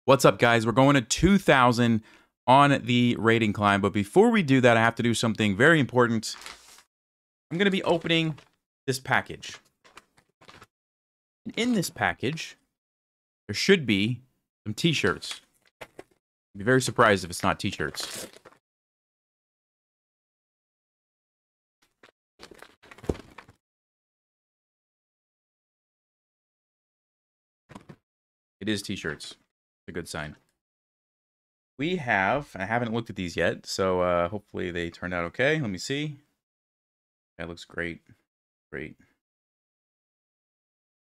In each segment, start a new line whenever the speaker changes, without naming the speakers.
What's up, guys? We're going to 2,000 on the rating climb. But before we do that, I have to do something very important. I'm going to be opening this package. And in this package, there should be some t-shirts. I'd be very surprised if it's not t-shirts. It is t-shirts. It's a good sign. We have, I haven't looked at these yet, so hopefully they turned out okay. Let me see. That looks great. Great.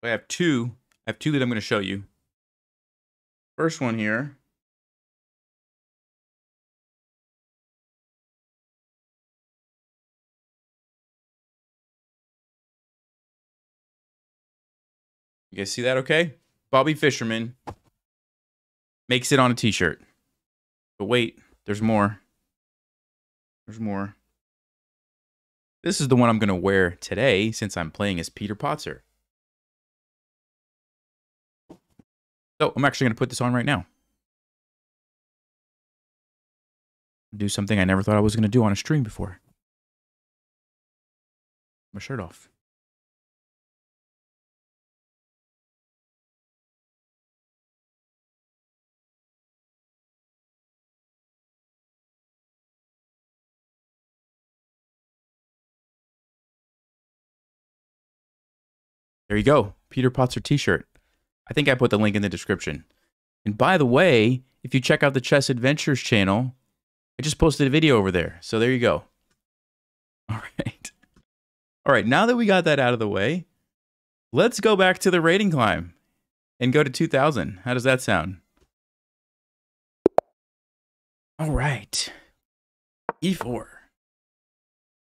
I have two that I'm going to show you. First one here. You guys see that okay? Bobby Fischerman makes it on a t-shirt. But wait, there's more. There's more. This is the one I'm going to wear today since I'm playing as Peter Potser. So I'm actually going to put this on right now. Do something I never thought I was going to do on a stream before. My shirt off. There you go. Peter Potser t-shirt. I think I put the link in the description. And by the way, if you check out the Chess Adventures channel, I just posted a video over there. So there you go. All right. All right, now that we got that out of the way, let's go back to the rating climb and go to 2,000. How does that sound? All right. E4.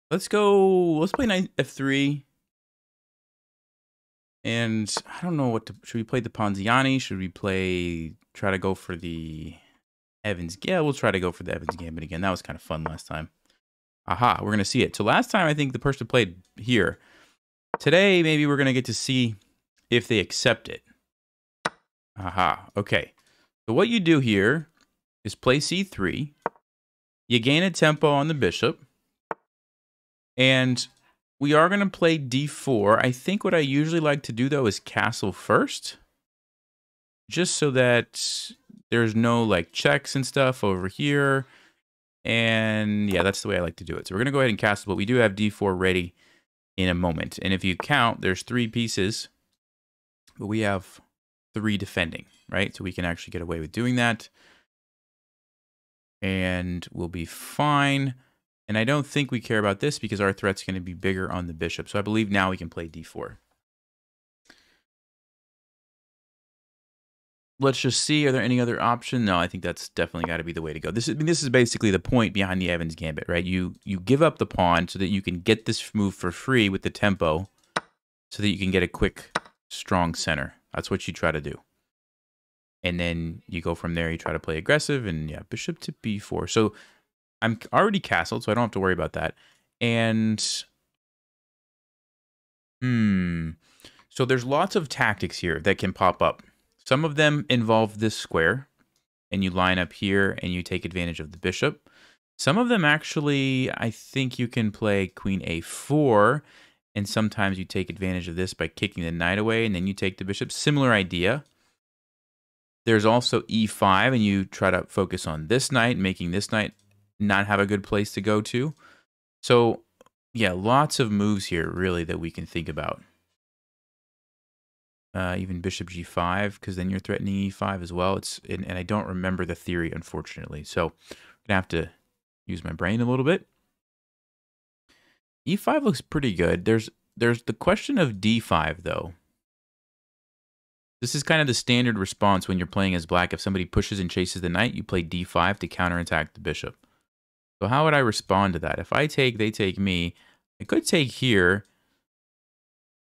Let's go. Let's play knight f3. And I don't know what to... Should we play the Ponziani? Should we try to go for the Evans? Yeah, we'll try to go for the Evans Gambit again. That was kind of fun last time. Aha, we're going to see it. So last time, I think the person played here. Today, maybe we're going to get to see if they accept it. Aha, okay. So what you do here is play c3. You gain a tempo on the bishop. And we are going to play d4. I think what I usually like to do, though, is castle first. Just so that there's no, like, checks and stuff over here. And, yeah, that's the way I like to do it. So we're going to go ahead and castle, but we do have d4 ready in a moment. And if you count, there's 3 pieces. But we have 3 defending, right? So we can actually get away with doing that. And we'll be fine. And I don't think we care about this because our threat's going to be bigger on the bishop. So I believe now we can play d4. Let's just see. Are there any other options? No, I think that's definitely got to be the way to go. This is basically the point behind the Evans Gambit, right? You give up the pawn so that you can get this move for free with the tempo so that you can get a quick, strong center. That's what you try to do. And then you go from there. You try to play aggressive and, yeah, bishop to b4. So I'm already castled, so I don't have to worry about that. And, so there's lots of tactics here that can pop up. Some of them involve this square, and you line up here, and you take advantage of the bishop. Some of them actually, I think you can play queen a4, and sometimes you take advantage of this by kicking the knight away, and then you take the bishop. Similar idea. There's also e5, and you try to focus on this knight, making this knight not have a good place to go to. So, yeah, lots of moves here, really, that we can think about. Even bishop g5, because then you're threatening e5 as well. And I don't remember the theory, unfortunately. So, I'm going to have to use my brain a little bit. e5 looks pretty good. There's the question of d5, though. This is kind of the standard response when you're playing as black. If somebody pushes and chases the knight, you play d5 to counterattack the bishop. So how would I respond to that? If I take, they take me. I could take here.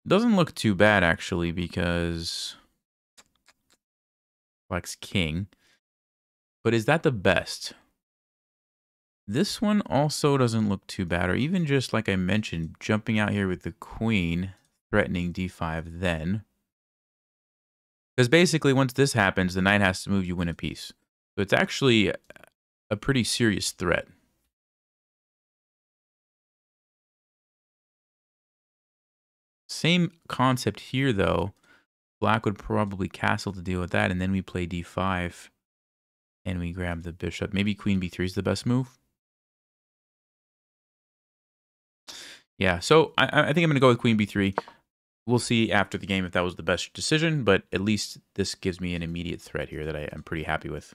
Doesn't look too bad, actually, because black's king. But is that the best? This one also doesn't look too bad. Or even just, like I mentioned, jumping out here with the queen, threatening d5 then. Because basically, once this happens, the knight has to move, you win a piece. So it's actually a pretty serious threat. Same concept here, though. Black would probably castle to deal with that, and then we play d5, and we grab the bishop. Maybe queen b3 is the best move. Yeah, so I think I'm going to go with queen b3. We'll see after the game if that was the best decision, but at least this gives me an immediate threat here that I'm pretty happy with.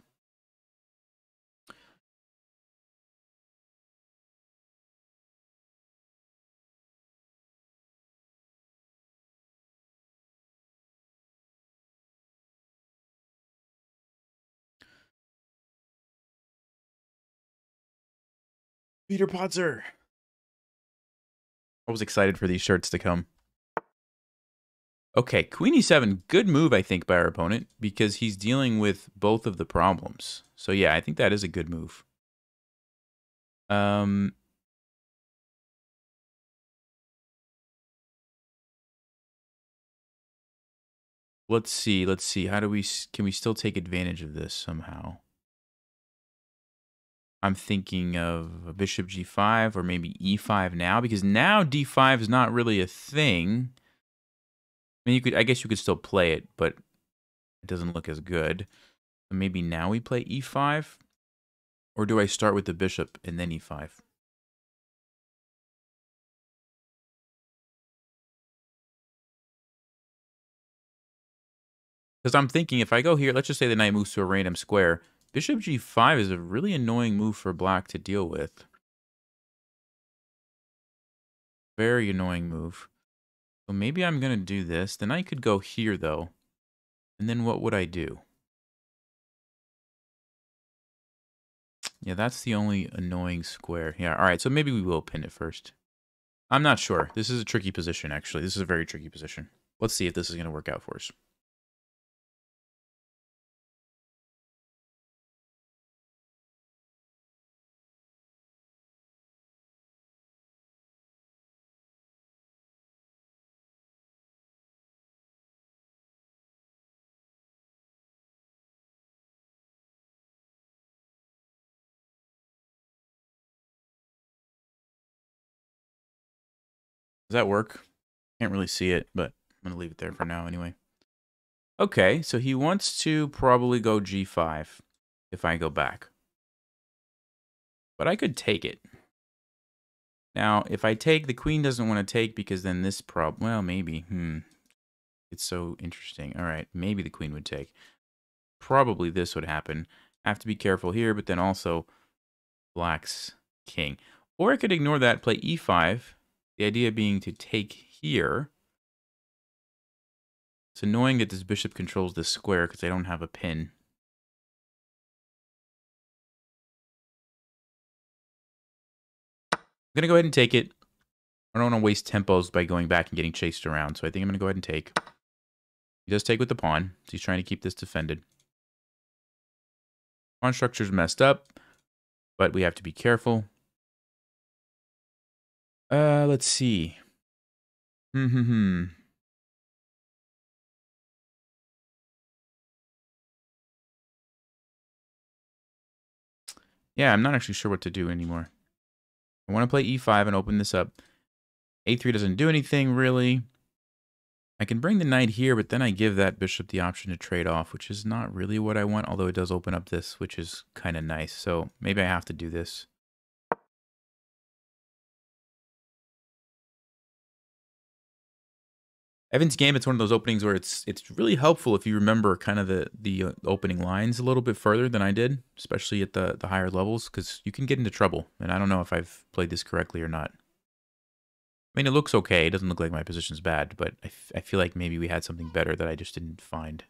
Peter Potzer. I was excited for these shirts to come. Okay, queen e7, good move, I think, by our opponent, because he's dealing with both of the problems. So yeah, I think that is a good move. Let's see. How do can we still take advantage of this somehow? I'm thinking of bishop g5 or maybe e5 now, because now d5 is not really a thing. I mean, I guess you could still play it, but it doesn't look as good. So maybe now we play e5, or do I start with the bishop and then e5? Because I'm thinking if I go here, let's just say the knight moves to a random square. Bishop g5 is a really annoying move for black to deal with. Very annoying move. So maybe I'm going to do this. The knight could go here, though. And then what would I do? Yeah, that's the only annoying square. Yeah, all right, so maybe we will pin it first. I'm not sure. This is a tricky position, actually. This is a very tricky position. Let's see if this is going to work out for us. Does that work? Can't really see it, but I'm going to leave it there for now anyway. Okay, so he wants to probably go g5 if I go back. But I could take it. Now, if I take, the queen doesn't want to take because then this well, maybe. It's so interesting. All right, maybe the queen would take. Probably this would happen. I have to be careful here, but then also black's king. Or I could ignore that, play e5. The idea being to take here. It's annoying that this bishop controls this square because I don't have a pin. I'm going to go ahead and take it. I don't want to waste tempos by going back and getting chased around, so I think I'm going to go ahead and take. He does take with the pawn, so he's trying to keep this defended. Pawn structure's messed up, but we have to be careful. Let's see. Yeah, I'm not actually sure what to do anymore. I want to play e5 and open this up. a3 doesn't do anything, really. I can bring the knight here, but then I give that bishop the option to trade off, which is not really what I want, although it does open up this, which is kind of nice. So maybe I have to do this. Evan's Gambit's one of those openings where it's really helpful if you remember kind of the opening lines a little bit further than I did, especially at the higher levels, because you can get into trouble. And I don't know if I've played this correctly or not. I mean, it looks okay. It doesn't look like my position's bad, but I feel like maybe we had something better that I just didn't find.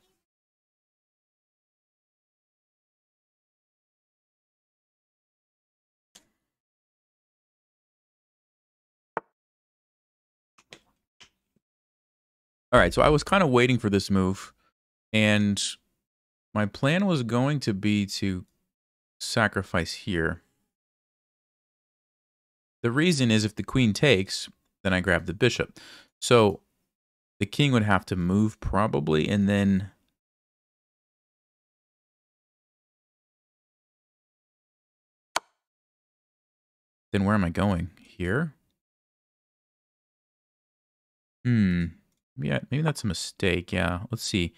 All right, so I was kind of waiting for this move, and my plan was going to be to sacrifice here. The reason is if the queen takes, then I grab the bishop. So the king would have to move probably, and then Then where am I going? Here? Yeah, maybe that's a mistake. Yeah, let's see.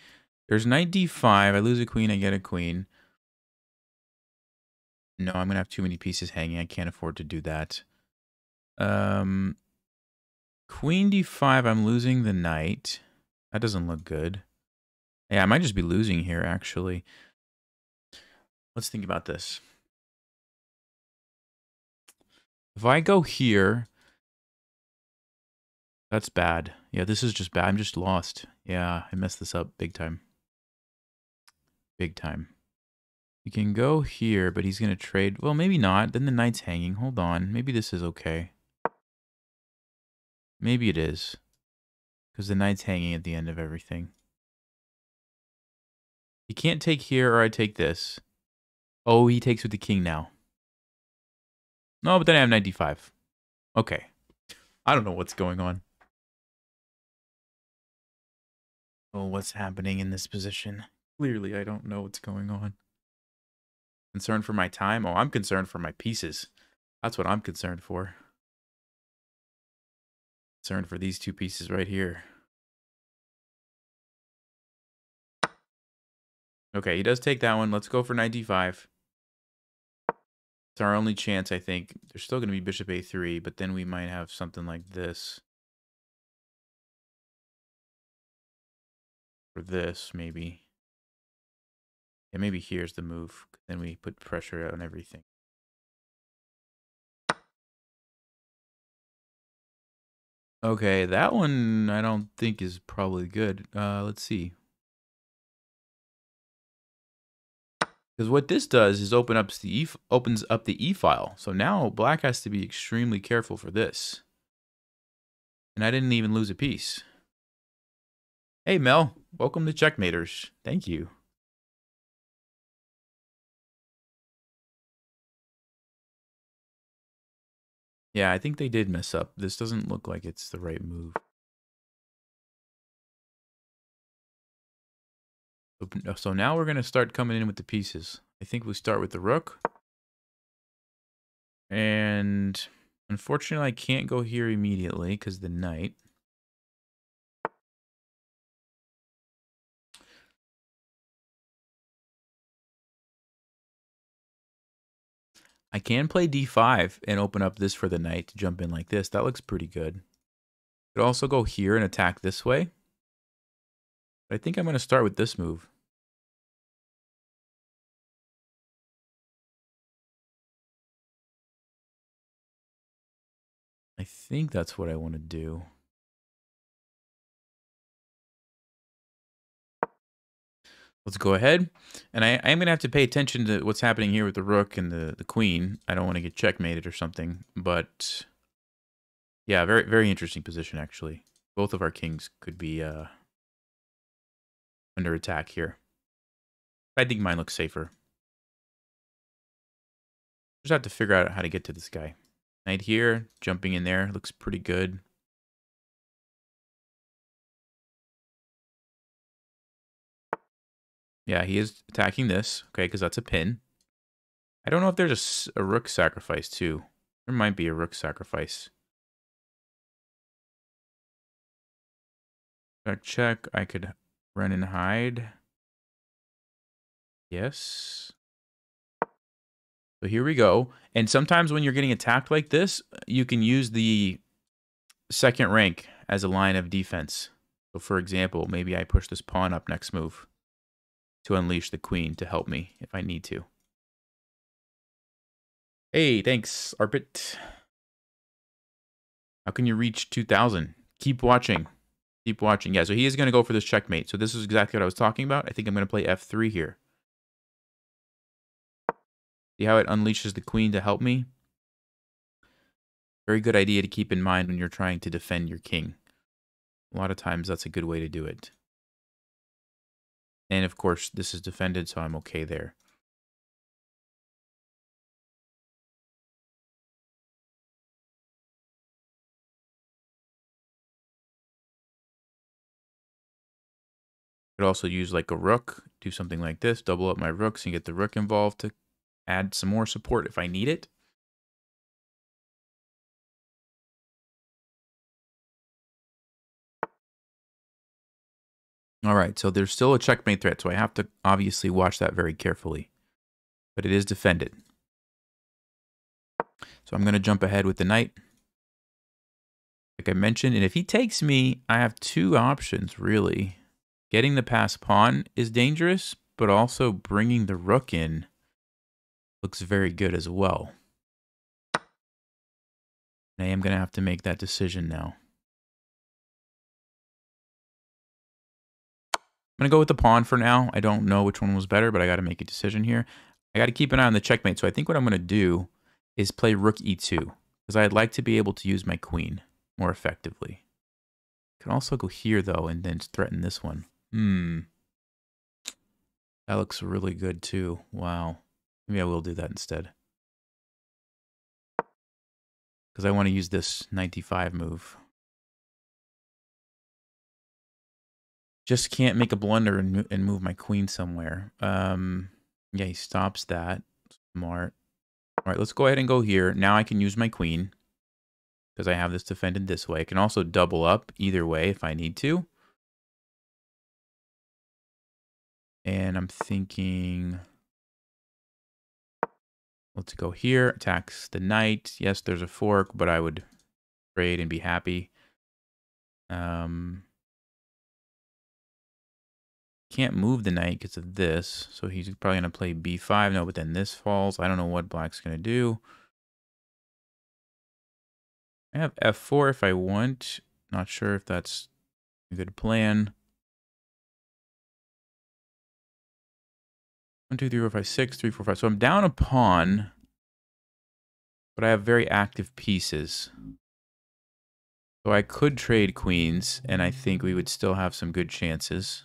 There's knight d5. I lose a queen, I get a queen. No, I'm going to have too many pieces hanging. I can't afford to do that. Queen d5, I'm losing the knight. That doesn't look good. Yeah, I might just be losing here, actually. Let's think about this. If I go here, that's bad. Yeah, this is just bad. I'm just lost. Yeah, I messed this up big time. Big time. We can go here, but he's going to trade. Well, maybe not. Then the knight's hanging. Hold on. Maybe this is okay. Maybe it is. Because the knight's hanging at the end of everything. He can't take here, or I take this. Oh, he takes with the king now. No, but then I have knight d5. Okay. I don't know what's going on. Oh, what's happening in this position? Clearly, I don't know what's going on. Concerned for my time? Oh, I'm concerned for my pieces. That's what I'm concerned for. Concerned for these two pieces right here. Okay, he does take that one. Let's go for knight d5. It's our only chance, I think. There's still going to be bishop a3, but then we might have something like this. Or this, maybe. Yeah, maybe here's the move. Then we put pressure on everything. Okay, that one I don't think is probably good. Let's see. Because what this does is opens up the E file. So now black has to be extremely careful for this. And I didn't even lose a piece. Hey Mel, welcome to Checkmaters. Thank you. Yeah, I think they did mess up. This doesn't look like it's the right move. So now we're going to start coming in with the pieces. I think we start with the rook. And unfortunately, I can't go here immediately because the knight. I can play d5 and open up this for the knight to jump in like this. That looks pretty good. Could also go here and attack this way. But I think I'm going to start with this move. I think that's what I want to do. Let's go ahead. And I am going to have to pay attention to what's happening here with the rook and the queen. I don't want to get checkmated or something. But yeah, very, very interesting position, actually. Both of our kings could be under attack here. I think mine looks safer. Just have to figure out how to get to this guy. Knight here, jumping in there, looks pretty good. Yeah, he is attacking this, okay, because that's a pin. I don't know if there's a rook sacrifice, too. There might be a rook sacrifice. Check. I could run and hide. Yes. So here we go. And sometimes when you're getting attacked like this, you can use the second rank as a line of defense. So for example, maybe I push this pawn up next move to unleash the queen to help me if I need to. Hey, thanks, Arpit. How can you reach 2,000? Keep watching. Keep watching. Yeah, so he is going to go for this checkmate. So this is exactly what I was talking about. I think I'm going to play f3 here. See how it unleashes the queen to help me? Very good idea to keep in mind when you're trying to defend your king. A lot of times that's a good way to do it. And of course, this is defended, so I'm okay there. Could also use like a rook, do something like this, double up my rooks and get the rook involved to add some more support if I need it. All right, so there's still a checkmate threat, so I have to obviously watch that very carefully. But it is defended. So I'm going to jump ahead with the knight. Like I mentioned, and if he takes me, I have two options, really. Getting the passed pawn is dangerous, but also bringing the rook in looks very good as well. And I am going to have to make that decision now. I'm going to go with the pawn for now. I don't know which one was better, but I got to make a decision here. I got to keep an eye on the checkmate. So I think what I'm going to do is play rook e2, because I'd like to be able to use my queen more effectively. I can also go here, though, and then threaten this one. That looks really good, too. Wow. Maybe I will do that instead. Because I want to use this 95 move. Just can't make a blunder and move my queen somewhere. Yeah, he stops that. Smart. All right, let's go ahead and go here. Now I can use my queen because I have this defended this way. I can also double up either way if I need to. And I'm thinking, let's go here. Attacks the knight. Yes, there's a fork, but I would trade and be happy. Can't move the knight because of this, so he's probably going to play b5. No, but then this falls. I don't know what black's going to do. I have f4 if I want. Not sure if that's a good plan. 1, 2, 3, 4, 5, 6, 3, 4, 5. So I'm down a pawn, but I have very active pieces. So I could trade queens, and I think we would still have some good chances.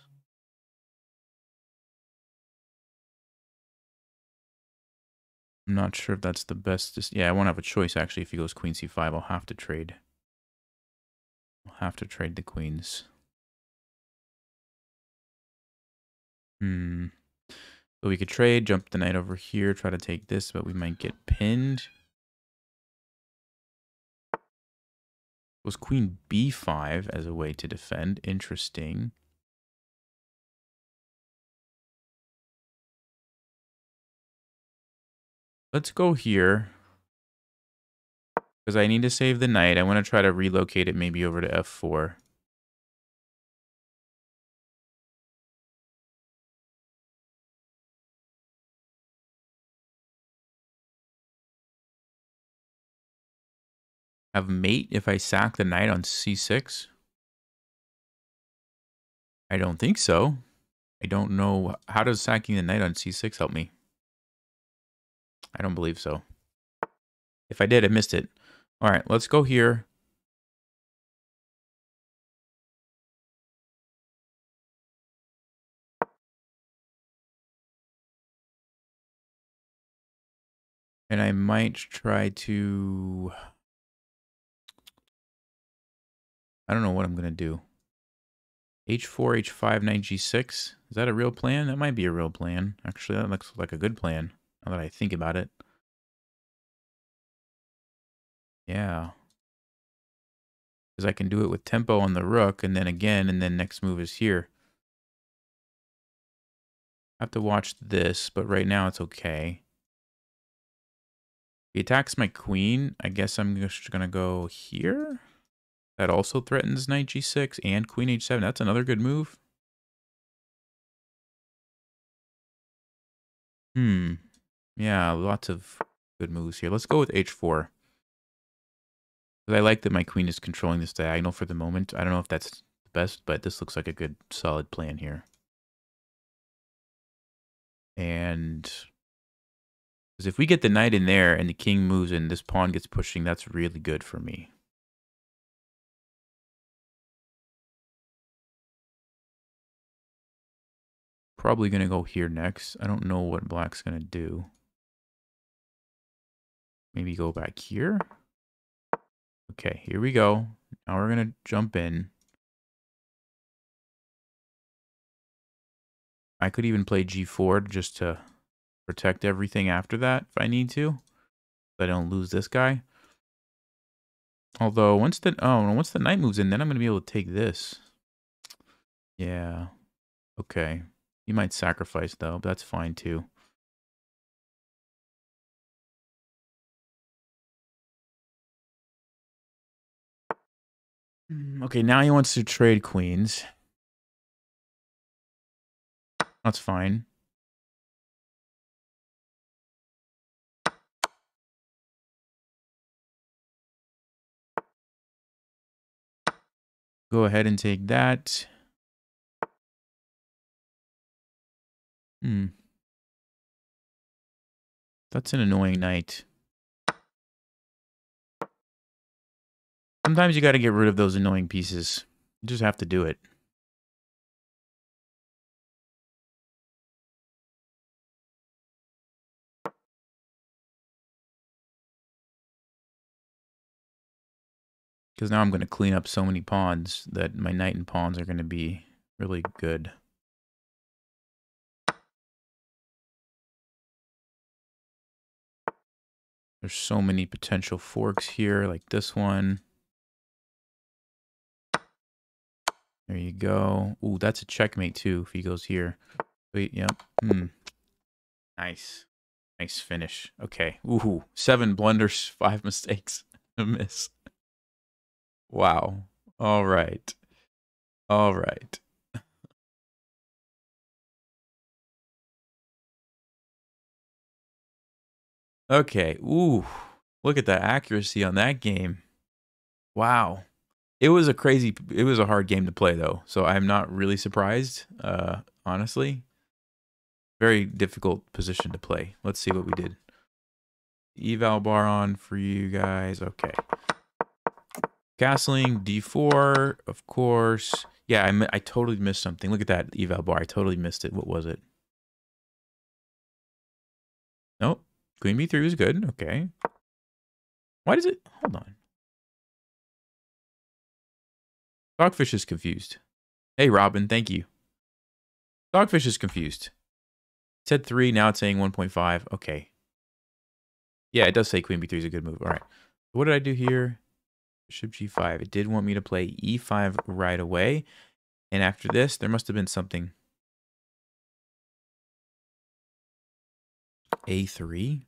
I'm not sure if that's the best. Yeah, I won't have a choice, actually. If he goes queen c5, I'll have to trade. I'll have to trade the queens. So we could trade, jump the knight over here, try to take this, but we might get pinned. Was queen b5 as a way to defend. Interesting. Let's go here. Because I need to save the knight. I want to try to relocate it maybe over to f4. Have mate if I sack the knight on c6? I don't think so. I don't know. How does sacking the knight on c6 help me? I don't believe so. If I did, I missed it. All right, let's go here. And I might try to... I don't know what I'm going to do. h4, h5, knight g6. Is that a real plan? That might be a real plan. Actually, that looks like a good plan, now that I think about it. Yeah. Because I can do it with tempo on the rook, and then again, and then next move is here. I have to watch this, but right now it's okay. He attacks my queen. I guess I'm just going to go here. That also threatens knight g6 and queen h7. That's another good move. Yeah, lots of good moves here. Let's go with h4. Because I like that my queen is controlling this diagonal for the moment. I don't know if that's the best, but this looks like a good, solid plan here. And because if we get the knight in there and the king moves and this pawn gets pushing, that's really good for me. Probably going to go here next. I don't know what black's going to do. Maybe go back here. Okay, here we go. Now we're going to jump in. I could even play g4 just to protect everything after that if I need to. So I don't lose this guy. Although once the knight moves in, then I'm going to be able to take this. Yeah. Okay. You might sacrifice, though, but that's fine, too. Okay, now he wants to trade queens. That's fine. Go ahead and take that. That's an annoying knight. Sometimes you got to get rid of those annoying pieces. You just have to do it. Because now I'm going to clean up so many pawns that my knight and pawns are going to be really good. There's so many potential forks here, like this one. There you go. Ooh, that's a checkmate too if he goes here. Wait, yep. Nice. Nice finish. Okay. Ooh, 7 blunders, 5 mistakes. A miss. Wow. All right. All right. Okay. Ooh. Look at the accuracy on that game. Wow. It was a hard game to play though. So I'm not really surprised, honestly. Very difficult position to play. Let's see what we did. Eval bar on for you guys. Okay. Castling, D4, of course. Yeah, I totally missed something. Look at that eval bar. I totally missed it. What was it? Nope. Queen B3 was good. Okay. Why does it... Hold on. Dogfish is confused. Hey, Robin. Thank you. Dogfish is confused. It said 3. Now it's saying 1.5. Okay. Yeah, it does say Queen B3 is a good move. All right. What did I do here? Bishop G5. It did want me to play E5 right away. And after this, there must have been something. A3.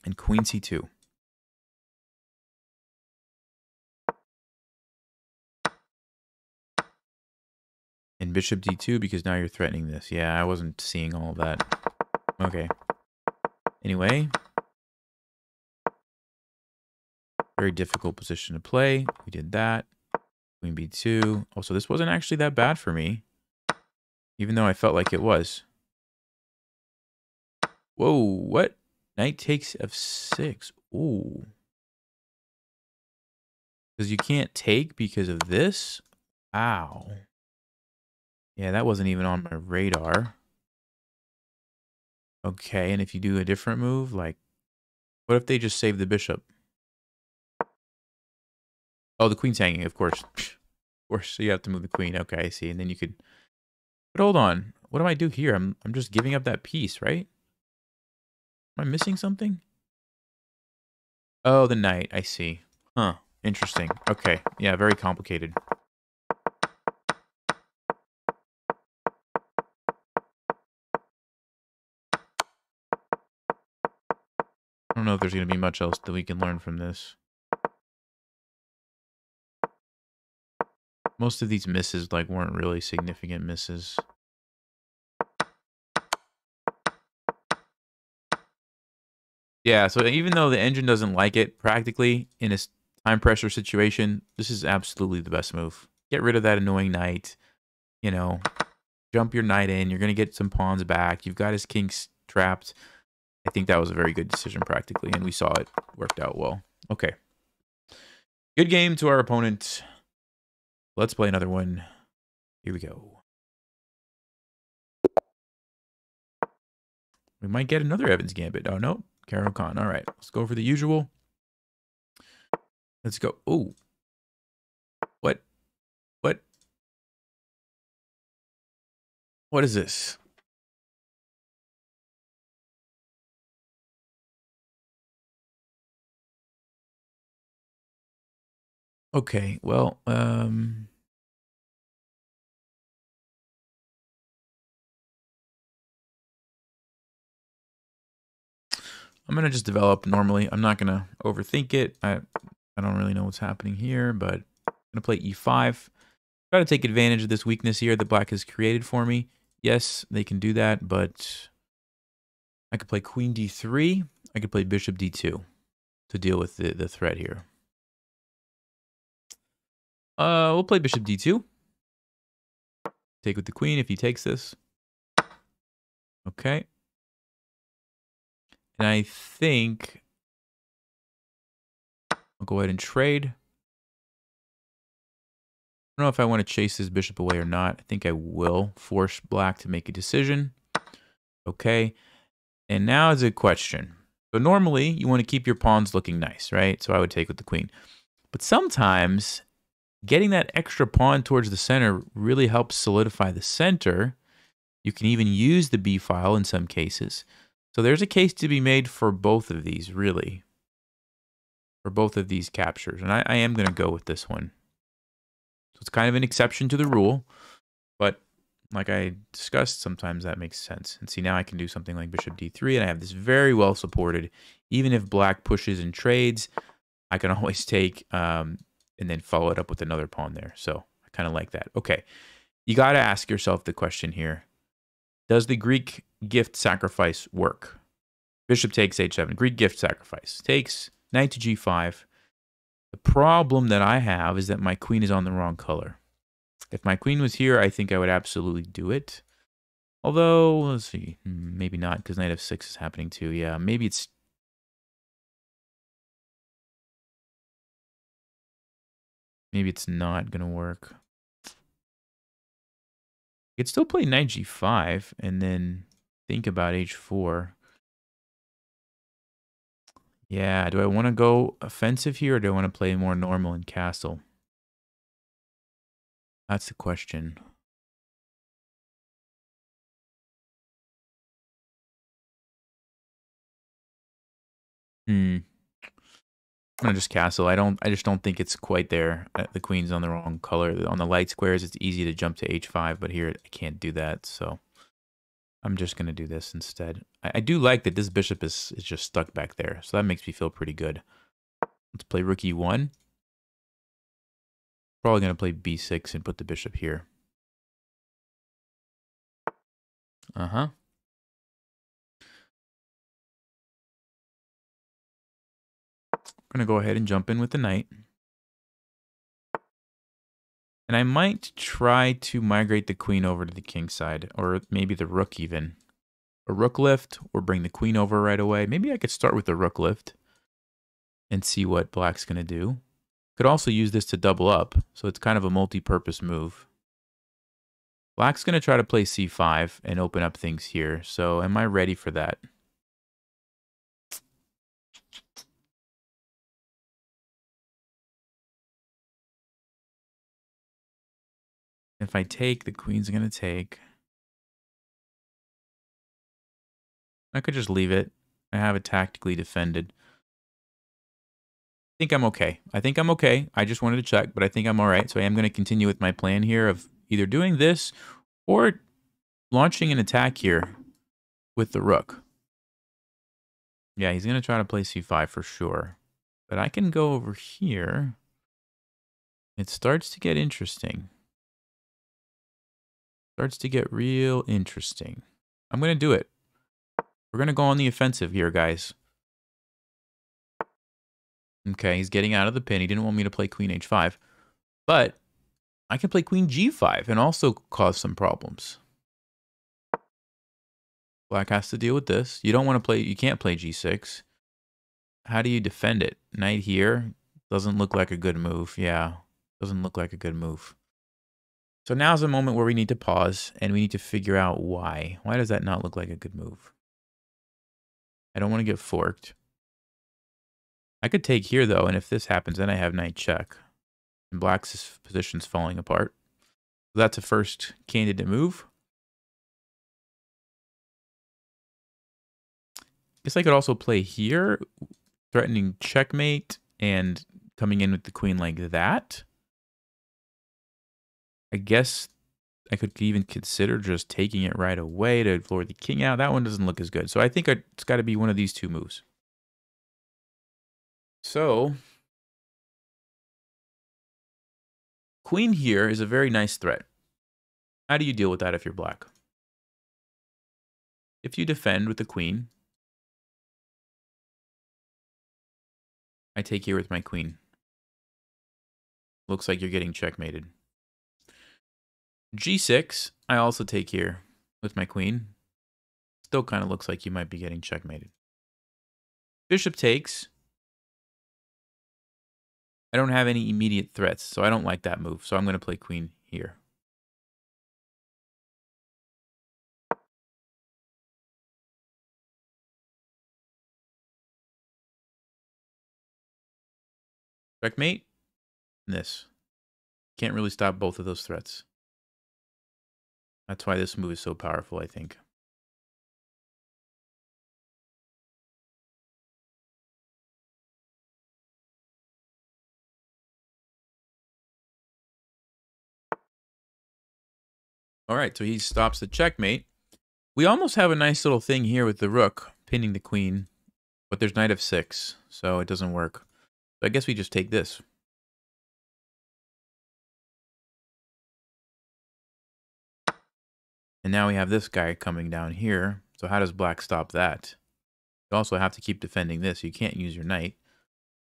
And Queen C2. And Bishop D2 because now you're threatening this. Yeah, I wasn't seeing all of that. Okay. Anyway. Very difficult position to play. We did that. Queen B2. Also, this wasn't actually that bad for me. Even though I felt like it was. Whoa, what? Knight takes F6. Ooh. Because you can't take because of this? Wow. Yeah, that wasn't even on my radar. Okay, and if you do a different move, like, what if they just save the bishop? Oh, the queen's hanging, of course. Of course, so you have to move the queen. Okay, I see. And then you could... But hold on. What do I do here? I'm just giving up that piece, right? Am I missing something? Oh, the knight. I see. Huh. Interesting. Okay. Yeah, very complicated. I don't know if there's going to be much else that we can learn from this. Most of these misses like weren't really significant misses. Yeah, so even though the engine doesn't like it practically in a time pressure situation, this is absolutely the best move. Get rid of that annoying knight. You know, jump your knight in. You're going to get some pawns back. You've got his king trapped. I think that was a very good decision practically, and we saw it worked out well. Okay. Good game to our opponent. Let's play another one. Here we go. We might get another Evans Gambit. Oh, no. Caro-Kann. All right. Let's go for the usual. Let's go. Oh. What? What? What is this? Okay. Well, I'm going to just develop normally. I'm not going to overthink it. I don't really know what's happening here, but I'm going to play e5. Try to take advantage of this weakness here that black has created for me. Yes, they can do that, but I could play queen d3. I could play bishop d2 to deal with the threat here. We'll play bishop d2. Take with the queen if he takes this. Okay. And I think I'll go ahead and trade. I don't know if I want to chase this bishop away or not. I think I will force black to make a decision. Okay. And now is a question. So normally you want to keep your pawns looking nice, right? So I would take with the queen. But sometimes getting that extra pawn towards the center really helps solidify the center. You can even use the B file in some cases. So there's a case to be made for both of these, really. For both of these captures. And I am going to go with this one. So it's kind of an exception to the rule. But like I discussed, sometimes that makes sense. And see, now I can do something like bishop d3, and I have this very well supported. Even if black pushes and trades, I can always take and then follow it up with another pawn there. So I kind of like that. Okay, you got to ask yourself the question here. Does the Greek gift sacrifice work? Bishop takes h7. Greek gift sacrifice. Takes knight to g5. The problem that I have is that my queen is on the wrong color. If my queen was here, I think I would absolutely do it. Although, let's see, maybe not, because knight f6 is happening too. Yeah, maybe it's... Maybe it's not going to work. You could still play knight g5 and then think about h4. Yeah, do I want to go offensive here, or do I want to play more normal in castle? That's the question. I'm gonna just castle. I just don't think it's quite there. The queen's on the wrong color. On the light squares, it's easy to jump to h5, but here I can't do that. So I'm just gonna do this instead. I do like that this bishop is just stuck back there, so that makes me feel pretty good. Let's play rook e1. Probably gonna play b6 and put the bishop here. Uh-huh. I'm gonna go ahead and jump in with the knight. And I might try to migrate the queen over to the king side, or maybe the rook even. A rook lift, or bring the queen over right away. Maybe I could start with the rook lift and see what black's gonna do. Could also use this to double up, so it's kind of a multi-purpose move. Black's gonna try to play c5 and open up things here, so am I ready for that? If I take, the queen's going to take. I could just leave it. I have it tactically defended. I think I'm okay. I just wanted to check, but I think I'm all right. So I am going to continue with my plan here of either doing this or launching an attack here with the rook. Yeah, he's going to try to play c5 for sure. But I can go over here. It starts to get interesting. Starts to get real interesting. I'm going to do it. We're going to go on the offensive here, guys. Okay, he's getting out of the pin. He didn't want me to play queen h5. But I can play queen g5 and also cause some problems. Black has to deal with this. You don't want to play, you can't play g6. How do you defend it? Knight here doesn't look like a good move. Yeah, doesn't look like a good move. So now's the moment where we need to pause and we need to figure out why. Why does that not look like a good move? I don't want to get forked. I could take here though, and if this happens, then I have knight check. And black's position's falling apart. So that's a first candidate move. Guess I could also play here, threatening checkmate and coming in with the queen like that. I guess I could even consider just taking it right away to lure the king out. That one doesn't look as good. So I think it's got to be one of these two moves. So queen here is a very nice threat. How do you deal with that if you're black? If you defend with the queen, I take here with my queen. Looks like you're getting checkmated. G6, I also take here with my queen. Still kind of looks like you might be getting checkmated. Bishop takes. I don't have any immediate threats, so I don't like that move. So I'm going to play queen here. Checkmate. And this. Can't really stop both of those threats. That's why this move is so powerful, I think. All right, so he stops the checkmate. We almost have a nice little thing here with the rook pinning the queen, but there's knight f6, so it doesn't work. So I guess we just take this. And now we have this guy coming down here. So how does black stop that? You also have to keep defending this. You can't use your knight.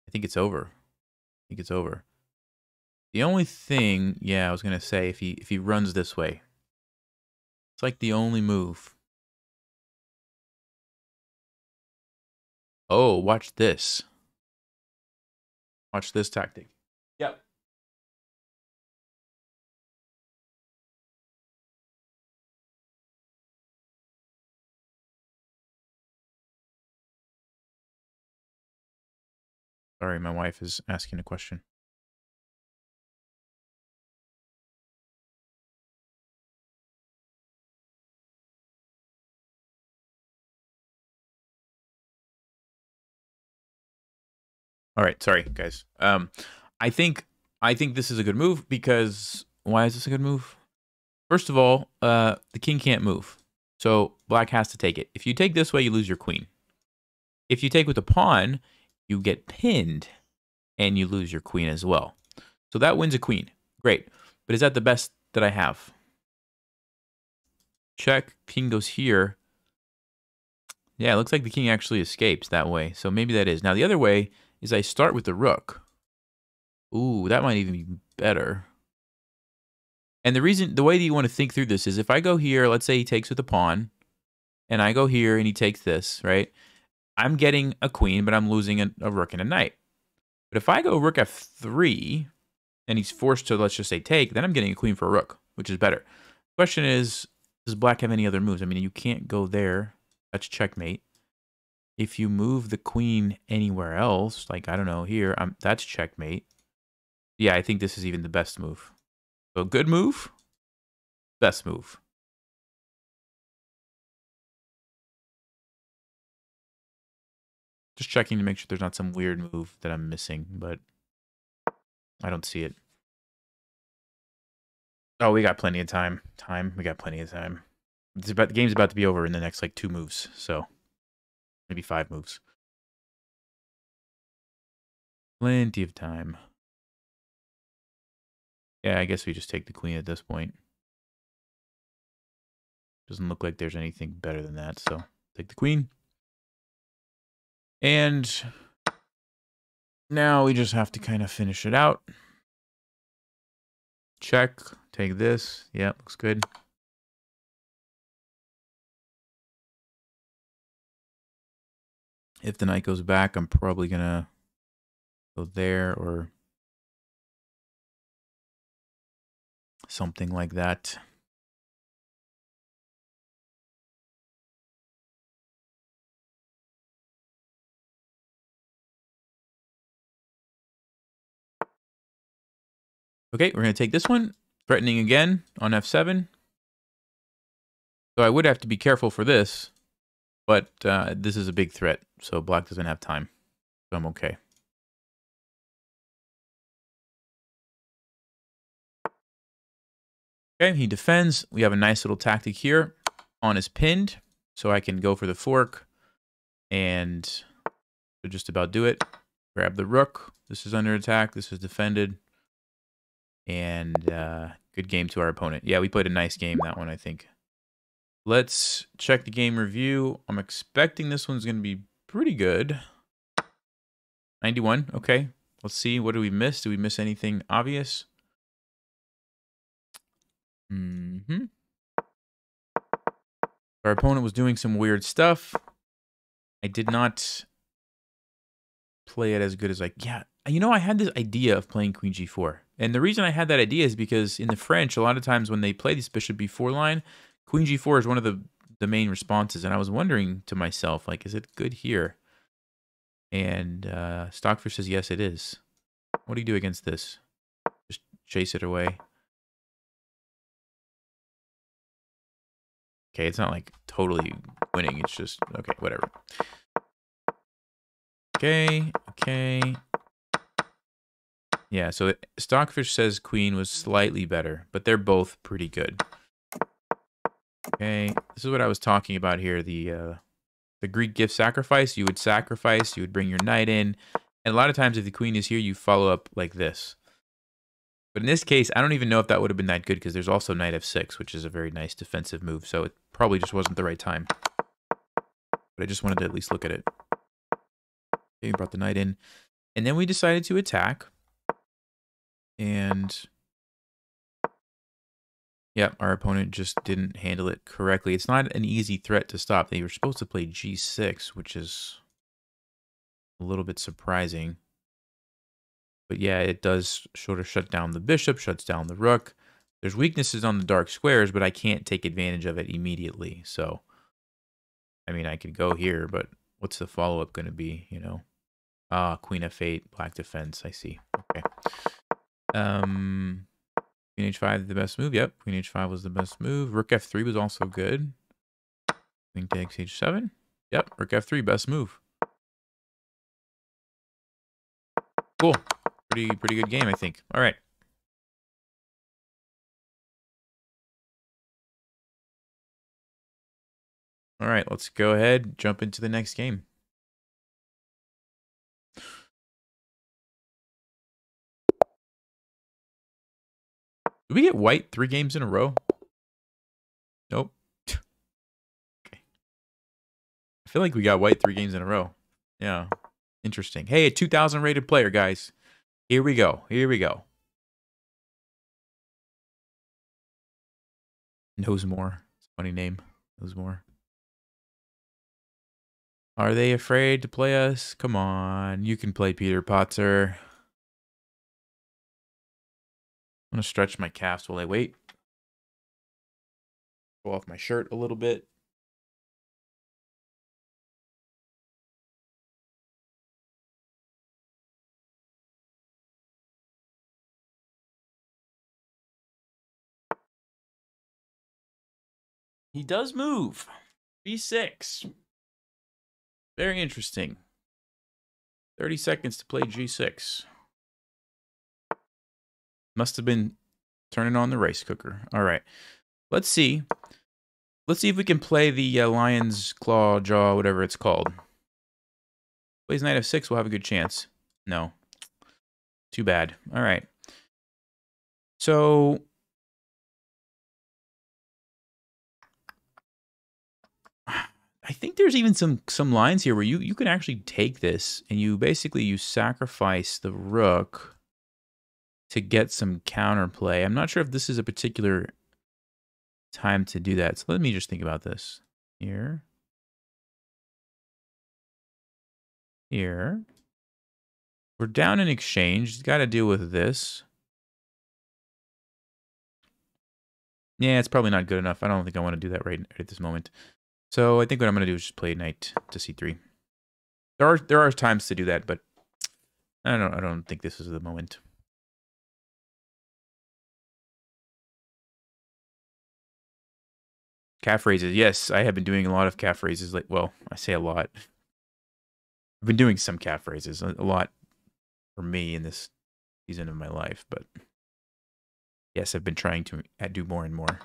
I think it's over. I think it's over. The only thing, yeah, I was gonna say if he runs this way. It's like the only move. Oh, watch this. Watch this tactic. Yep. Sorry, my wife is asking a question. All right, sorry guys. I think this is a good move because why is this a good move? First of all, the king can't move, so black has to take it. If you take this way, you lose your queen. If you take with the pawn, you get pinned, and you lose your queen as well. So that wins a queen. Great, but is that the best that I have? Check. King goes here. Yeah, it looks like the king actually escapes that way. So maybe that is. Now the other way is I start with the rook. Ooh, that might even be better. And the way that you want to think through this is if I go here, let's say he takes with the pawn, and I go here and he takes this, right? I'm getting a queen, but I'm losing a rook and a knight. But if I go rook f3, and he's forced to, let's just say, take, then I'm getting a queen for a rook, which is better. The question is, does black have any other moves? I mean, you can't go there. That's checkmate. If you move the queen anywhere else, like, I don't know, here, that's checkmate. Yeah, I think this is even the best move. So good move, best move. Just checking to make sure there's not some weird move that I'm missing, but I don't see it. Oh, we got plenty of time. We got plenty of time. The game's about to be over in the next, like, 2 moves, so maybe 5 moves. Plenty of time. Yeah, I guess we just take the queen at this point. Doesn't look like there's anything better than that, so take the queen. And now we just have to kind of finish it out. Check. Take this. Yeah, looks good. If the knight goes back, I'm probably going to go there or something like that. Okay, we're going to take this one. Threatening again on f7. So I would have to be careful for this, but this is a big threat, so black doesn't have time. So I'm okay. Okay, he defends. We have a nice little tactic here. Pawn is pinned, so I can go for the fork and just about do it. Grab the rook. This is under attack. This is defended. And good game to our opponent. Yeah, we played a nice game, that one, I think. Let's check the game review. I'm expecting this one's going to be pretty good. 91. Okay. Let's see. What do we miss? Do we miss anything obvious? Our opponent was doing some weird stuff. I did not play it as good as yeah, you know, I had this idea of playing queen g4. And the reason I had that idea is because in the French, a lot of times when they play this bishop b4 line, queen g4 is one of the main responses. And I was wondering to myself, like, is it good here? And Stockfish says, yes, it is. What do you do against this? Just chase it away. Okay, it's not like totally winning. It's just, okay, whatever. Okay, okay. Yeah, so Stockfish says queen was slightly better, but they're both pretty good. Okay, this is what I was talking about here. The Greek gift sacrifice. You would sacrifice, you would bring your knight in. And a lot of times if the queen is here, you follow up like this. But in this case, I don't even know if that would have been that good because there's also knight f6, which is a very nice defensive move. So it probably just wasn't the right time. But I just wanted to at least look at it. Okay, we brought the knight in. And then we decided to attack. And yeah, our opponent just didn't handle it correctly. It's not an easy threat to stop. They were supposed to play g6, which is a little bit surprising. But yeah, it does sort of shut down the bishop, shuts down the rook. There's weaknesses on the dark squares, but I can't take advantage of it immediately. So, I mean, I could go here, but what's the follow-up going to be, you know? Ah, queen f8, black defense, I see. Okay. Queen h5, the best move. Yep, queen h5 was the best move. Rook f3 was also good. Queen takes h7. Yep, rook f3, best move. Cool. Pretty good game, I think. All right. All right, let's go ahead, jump into the next game. Did we get white 3 games in a row? Nope. Okay. I feel like we got white 3 games in a row. Yeah. Interesting. Hey, a 2,000 rated player, guys. Here we go. Here we go. Knows more. It's a funny name. Knows more. Are they afraid to play us? Come on. You can play Peter Potzer. I'm going to stretch my calves while I wait. Go off my shirt a little bit. He does move. B6. Very interesting. 30 seconds to play G6. Must have been turning on the rice cooker. All right. Let's see. Let's see if we can play the lion's claw, jaw, whatever it's called. Plays knight f6, we'll have a good chance. No. Too bad. All right. So I think there's even some lines here where you can actually take this and you sacrifice the rook to get some counterplay. I'm not sure if this is a particular time to do that. So let me just think about this. Here. Here. We're down in exchange. Got to deal with this. Yeah, it's probably not good enough. I don't think I want to do that right at this moment. So I think what I'm going to do is just play knight to c3. There are times to do that, but I don't think this is the moment. Calf raises. Yes, I have been doing a lot of calf raises. Well, I say a lot. I've been doing some calf raises, a lot for me in this season of my life, but yes, I've been trying to do more and more.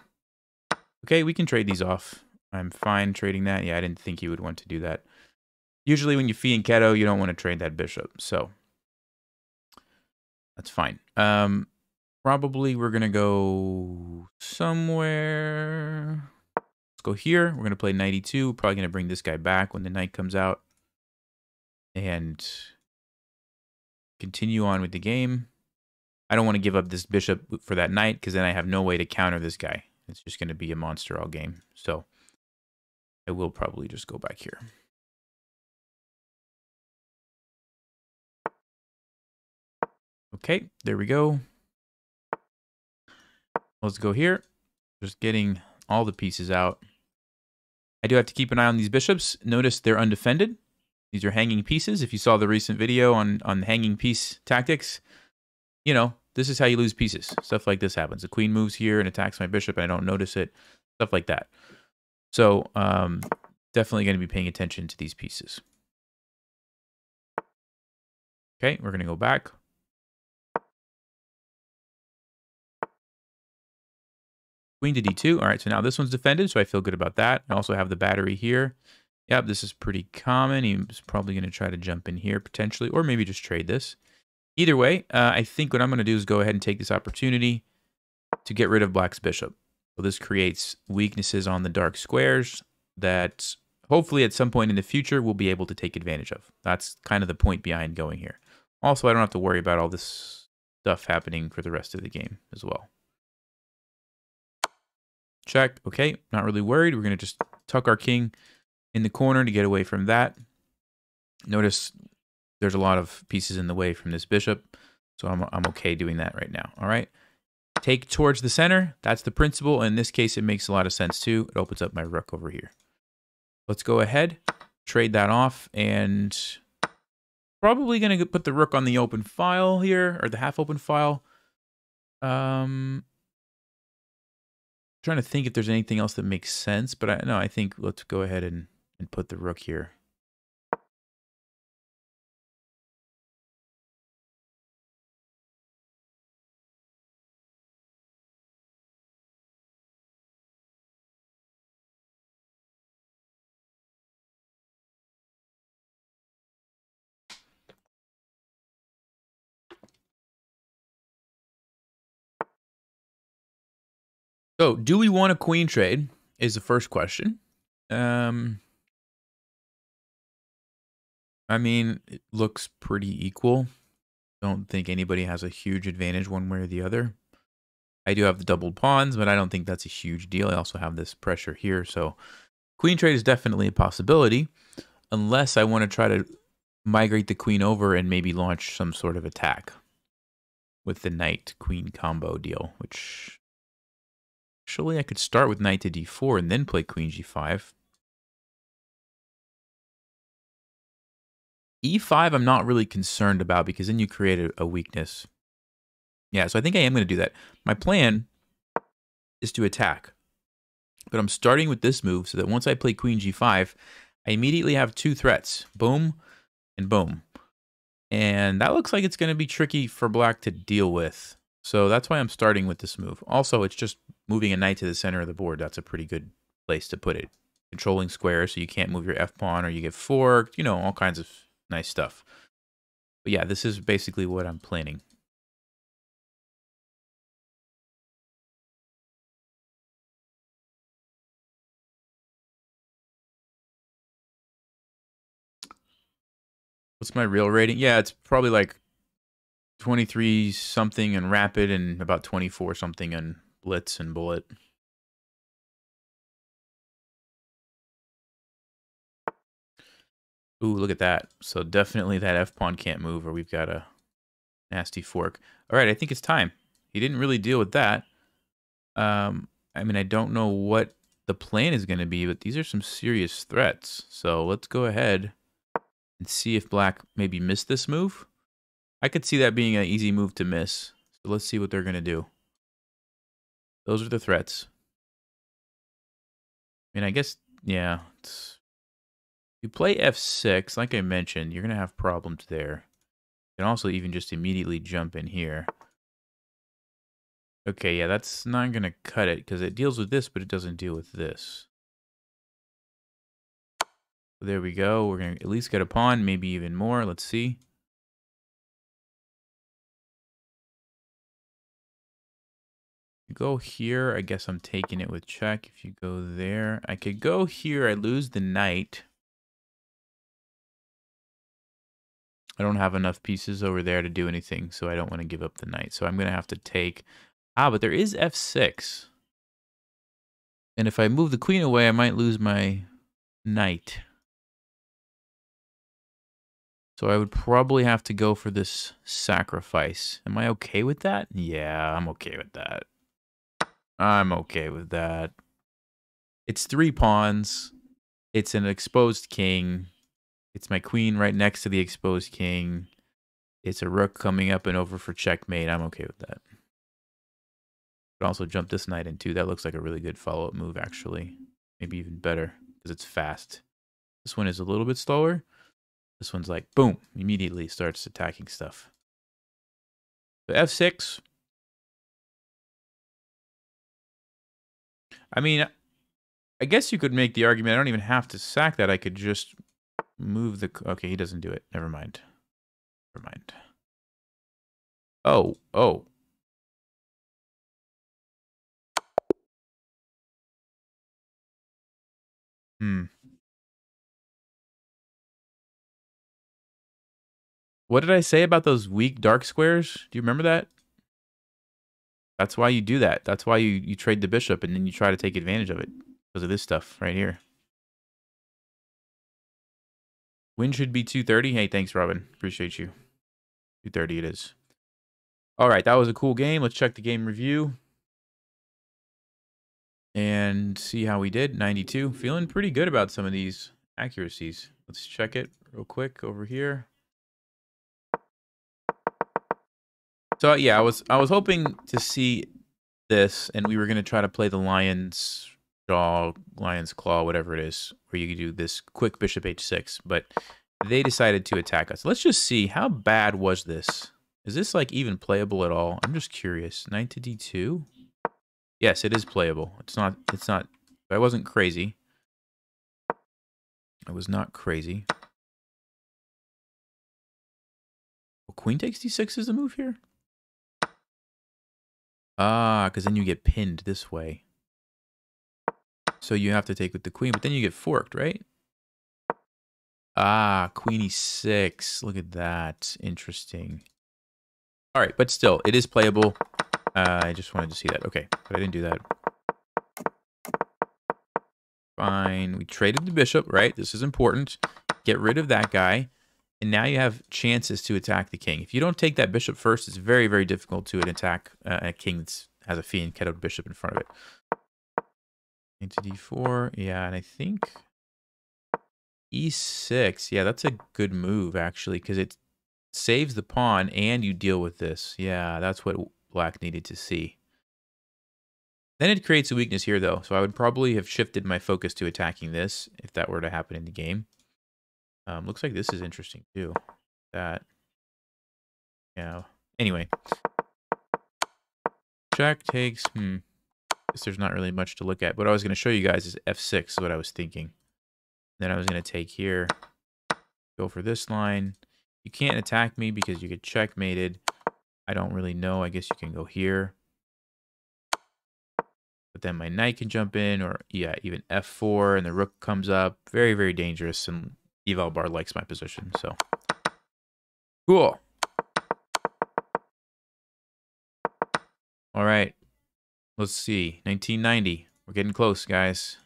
Okay, we can trade these off. I'm fine trading that. Yeah, I didn't think you would want to do that. Usually when you fee and Keto, you don't want to trade that bishop. So That's fine. Probably we're going to go somewhere. Let's go here. We're going to play knight e2. We're probably going to bring this guy back when the knight comes out. And continue on with the game. I don't want to give up this bishop for that knight because then I have no way to counter this guy. It's just going to be a monster all game. So I will probably just go back here. Okay, there we go. Let's go here. Just getting all the pieces out. I do have to keep an eye on these bishops. Notice they're undefended. These are hanging pieces. If you saw the recent video on hanging piece tactics, you know, this is how you lose pieces. Stuff like this happens. The queen moves here and attacks my bishop and I don't notice it. Stuff like that. So definitely going to be paying attention to these pieces. Okay, we're going to go back. Queen to d2. All right, so now this one's defended, so I feel good about that. I also have the battery here. Yep, this is pretty common. He's probably going to try to jump in here potentially, or maybe just trade this. Either way, I think what I'm going to do is go ahead and take this opportunity to get rid of black's bishop. So this creates weaknesses on the dark squares that hopefully at some point in the future we'll be able to take advantage of. That's kind of the point behind going here. Also, I don't have to worry about all this stuff happening for the rest of the game as well. Check. Okay, not really worried. We're going to just tuck our king in the corner to get away from that. Notice there's a lot of pieces in the way from this bishop, so I'm okay doing that right now. All right. Take towards the center. That's the principle. In this case, it makes a lot of sense too. It opens up my rook over here. Let's go ahead, trade that off, and probably going to put the rook on the open file here, or the half open file. Trying to think if there's anything else that makes sense, but I think let's go ahead and put the rook here. So, do we want a queen trade is the first question. I mean, it looks pretty equal. Don't think anybody has a huge advantage one way or the other. I do have the doubled pawns, but I don't think that's a huge deal. I also have this pressure here, so queen trade is definitely a possibility, unless I want to try to migrate the queen over and maybe launch some sort of attack with the knight-queen combo deal, which actually I could start with knight to d4 and then play queen g5. e5 I'm not really concerned about because then you create a weakness. Yeah, so I think I am going to do that. My plan is to attack, but I'm starting with this move so that once I play queen g5, I immediately have two threats. Boom and boom. And that looks like it's going to be tricky for black to deal with. So that's why I'm starting with this move. Also, it's just moving a knight to the center of the board. That's a pretty good place to put it. Controlling squares so you can't move your f-pawn or you get forked. You know, all kinds of nice stuff. But yeah, this is basically what I'm planning. What's my real rating? Yeah, it's probably like 23 something in rapid and about 24 something in blitz and bullet. Ooh, look at that. So definitely that f-pawn can't move or we've got a nasty fork. All right, I think it's time. He didn't really deal with that. I mean, I don't know what the plan is going to be, but these are some serious threats. So let's go ahead and see if black maybe missed this move. I could see that being an easy move to miss. So let's see what they're going to do. Those are the threats. I mean, I guess, yeah. You play f6, like I mentioned, you're going to have problems there. You can also even just immediately jump in here. Okay, yeah, that's not going to cut it because it deals with this, but it doesn't deal with this. So there we go. We're going to at least get a pawn, maybe even more. Let's see. go here, I guess I'm taking it with check. If you go there, I could go here. I lose the knight. I don't have enough pieces over there to do anything, so I don't want to give up the knight. So I'm going to have to take... Ah, but there is f6. And if I move the queen away, I might lose my knight. So I would probably have to go for this sacrifice. Am I okay with that? Yeah, I'm okay with that. I'm okay with that. It's 3 pawns. It's an exposed king. It's my queen right next to the exposed king. It's a rook coming up and over for checkmate. I'm okay with that. Could also jump this knight in too. That looks like a really good follow-up move, actually. Maybe even better, because it's fast. This one is a little bit slower. This one's like, boom, immediately starts attacking stuff. So f6. I mean, I guess you could make the argument I don't even have to sack that. I could just move the... Okay, he doesn't do it. Never mind. Never mind. Oh. What did I say about those weak dark squares? Do you remember that? That's why you do that. That's why you trade the bishop and then you try to take advantage of it. Because of this stuff right here. Win should be 230. Hey, thanks, Robin. Appreciate you. 230 it is. All right, that was a cool game. Let's check the game review. And see how we did. 92. Feeling pretty good about some of these accuracies. Let's check it real quick over here. So yeah, I was hoping to see this, and we were gonna try to play the lion's jaw, lion's claw, whatever it is, where you could do this quick bishop h6, but they decided to attack us. Let's just see, how bad was this? Is this like even playable at all? I'm just curious. Knight to d2. Yes, it is playable. It's not. I wasn't crazy. I was not crazy. Well, queen takes d6 is the move here. Ah, because then you get pinned this way. So you have to take with the queen, but then you get forked, right? Ah, queen e6. Look at that. Interesting. All right, but still, it is playable. I just wanted to see that. Okay, but I didn't do that. Fine. We traded the bishop, right? This is important. Get rid of that guy. And now you have chances to attack the king. If you don't take that bishop first, it's very, very difficult to attack a king that has a fianchettoed bishop in front of it. Into d4. Yeah, and I think e6. Yeah, that's a good move, actually, because it saves the pawn and you deal with this. Yeah, that's what black needed to see. Then it creates a weakness here, though. So I would probably have shifted my focus to attacking this if that were to happen in the game. Looks like this is interesting too. That, yeah. Anyway, check takes. Guess there's not really much to look at. What I was going to show you guys is f6. Is what I was thinking. Then I was going to take here, go for this line. You can't attack me because you get checkmated. I don't really know. I guess you can go here, but then my knight can jump in, or yeah, even f4, and the rook comes up. Very, very dangerous. And Evalbar likes my position, so cool. All right, let's see. 1990. We're getting close, guys.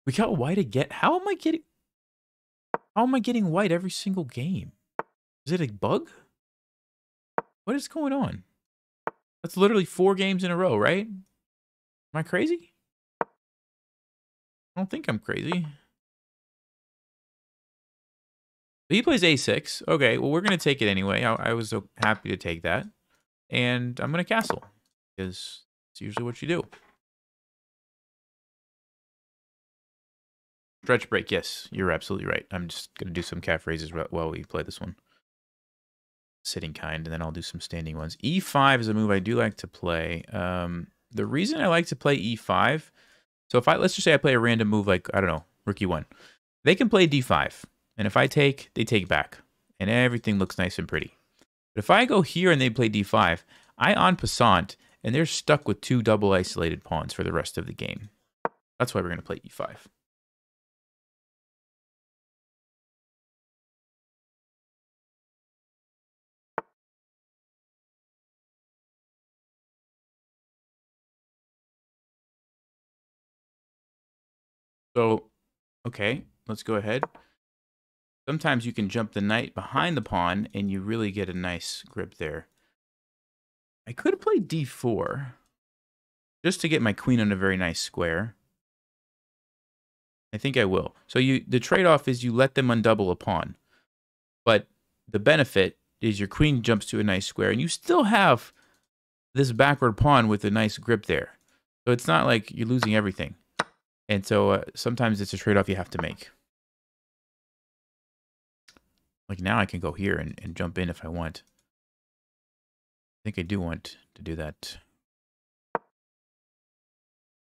We got white again. How am I getting white every single game? Is it a bug? What is going on? That's literally 4 games in a row, right? Am I crazy? I don't think I'm crazy. He plays a6. Okay, well, we're going to take it anyway. I was so happy to take that. And I'm going to castle, because it's usually what you do. Stretch break, yes. You're absolutely right. I'm just going to do some calf raises while we play this one. Sitting kind, and then I'll do some standing ones. e5 is a move I do like to play. The reason I like to play e5, so if let's just say I play a random move like, I don't know, rook e1. They can play d5. And if I take, they take back. And everything looks nice and pretty. But if I go here and they play d5, I en passant, and they're stuck with 2 double isolated pawns for the rest of the game. That's why we're going to play e5. So, okay, let's go ahead. Sometimes you can jump the knight behind the pawn, and you really get a nice grip there. I could have played d4, just to get my queen on a very nice square. I think I will. So the trade-off is you let them undouble a pawn. But the benefit is your queen jumps to a nice square, and you still have this backward pawn with a nice grip there. So it's not like you're losing everything. And so sometimes it's a trade-off you have to make. Like now I can go here and jump in if I want. I think I do want to do that.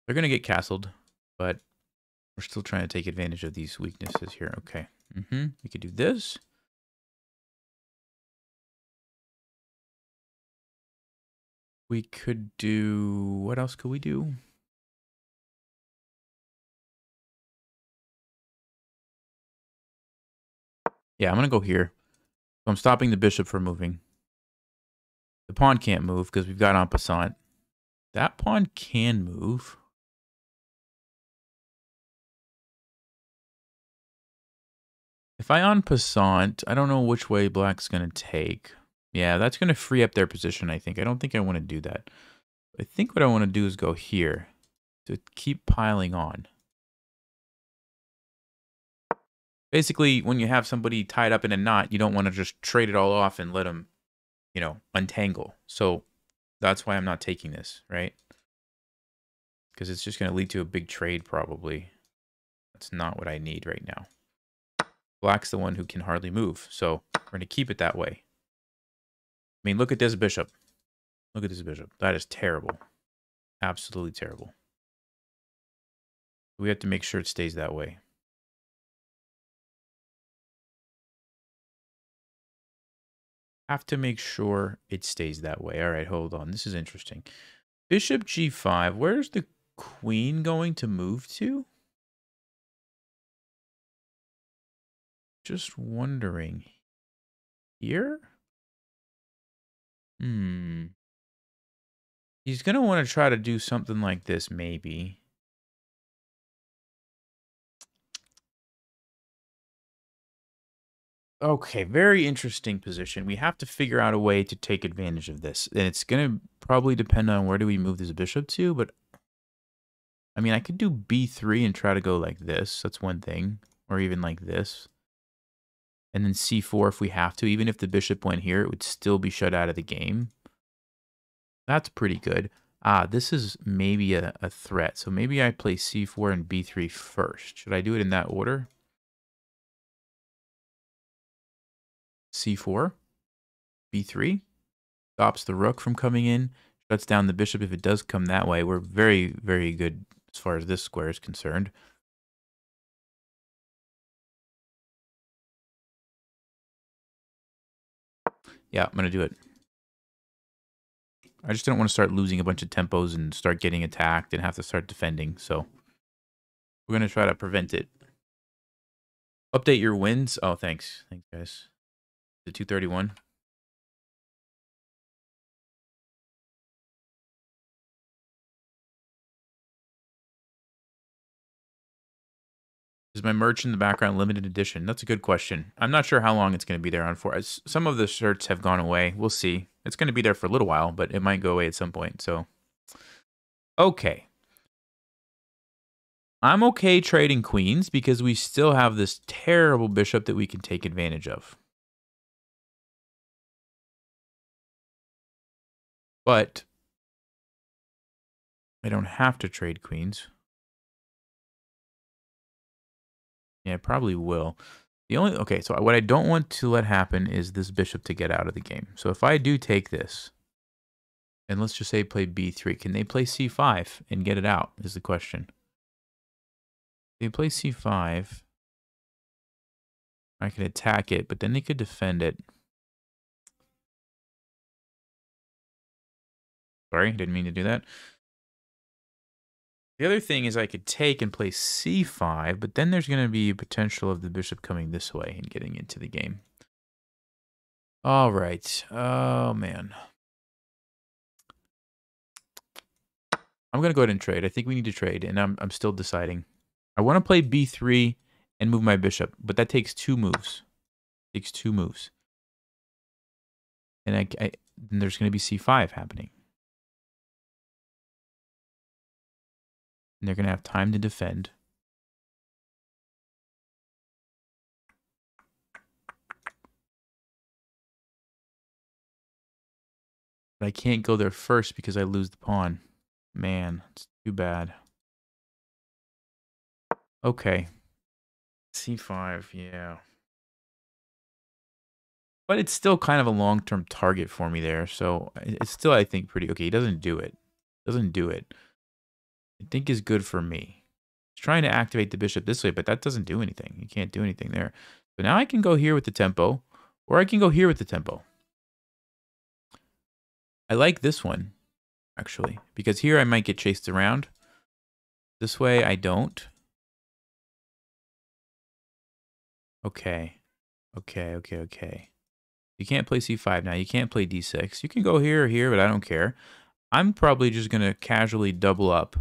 They're going to get castled, but we're still trying to take advantage of these weaknesses here. Okay. We could do this. We could do... What else could we do? Yeah, I'm going to go here. So I'm stopping the bishop from moving. The pawn can't move because we've got en passant. That pawn can move. If I en passant, I don't know which way black's going to take. Yeah, that's going to free up their position, I think. I don't think I want to do that. I think what I want to do is go here to keep piling on. Basically, when you have somebody tied up in a knot, you don't want to just trade it all off and let them, you know, untangle. So that's why I'm not taking this, right? Because it's just going to lead to a big trade probably. That's not what I need right now. Black's the one who can hardly move, so we're going to keep it that way. I mean, look at this bishop. Look at this bishop. That is terrible. Absolutely terrible. We have to make sure it stays that way. Have to make sure it stays that way. All right, hold on. This is interesting. Bishop g5. Where's the queen going to move to? Just wondering. Here? He's going to want to try to do something like this, maybe. Okay, very interesting position. We have to figure out a way to take advantage of this. And it's going to probably depend on where do we move this bishop to, but I mean, I could do b3 and try to go like this. That's one thing. Or even like this. And then c4 if we have to. Even if the bishop went here, it would still be shut out of the game. That's pretty good. Ah, this is maybe a threat. So maybe I play c4 and b3 first. Should I do it in that order? c4, b3, stops the rook from coming in, shuts down the bishop if it does come that way. We're very, very good as far as this square is concerned. Yeah, I'm going to do it. I just don't want to start losing a bunch of tempos and start getting attacked and have to start defending, so we're going to try to prevent it. Update your wins. Oh, thanks. Thanks, guys. The 231. Is my merch in the background limited edition? That's a good question. I'm not sure how long it's going to be there on for. Some of the shirts have gone away. We'll see. It's going to be there for a little while, but it might go away at some point. So, okay. I'm okay trading queens because we still have this terrible bishop that we can take advantage of. But I don't have to trade queens. Yeah, I probably will. Okay, so what I don't want to let happen is this bishop to get out of the game. So if I do take this, and let's just say play b3, can they play c5 and get it out is the question. If they play c5, I can attack it, but then they could defend it. Sorry, didn't mean to do that. The other thing is I could take and play c5, but then there's going to be potential of the bishop coming this way and getting into the game. All right. Oh, man. I'm going to go ahead and trade. I think we need to trade, and I'm still deciding. I want to play b3 and move my bishop, but that takes 2 moves. It takes 2 moves. And then there's going to be c5 happening. And they're going to have time to defend. But I can't go there first because I lose the pawn. Man, it's too bad. Okay. c5, yeah. But it's still kind of a long-term target for me there. So it's still, I think, pretty... Okay, he doesn't do it. Doesn't do it. I think is good for me. He's trying to activate the bishop this way, but that doesn't do anything. You can't do anything there. So now I can go here with the tempo, or I can go here with the tempo. I like this one, actually, because here I might get chased around. This way I don't. Okay. Okay. You can't play c5 now. You can't play d6. You can go here or here, but I don't care. I'm probably just going to casually double up.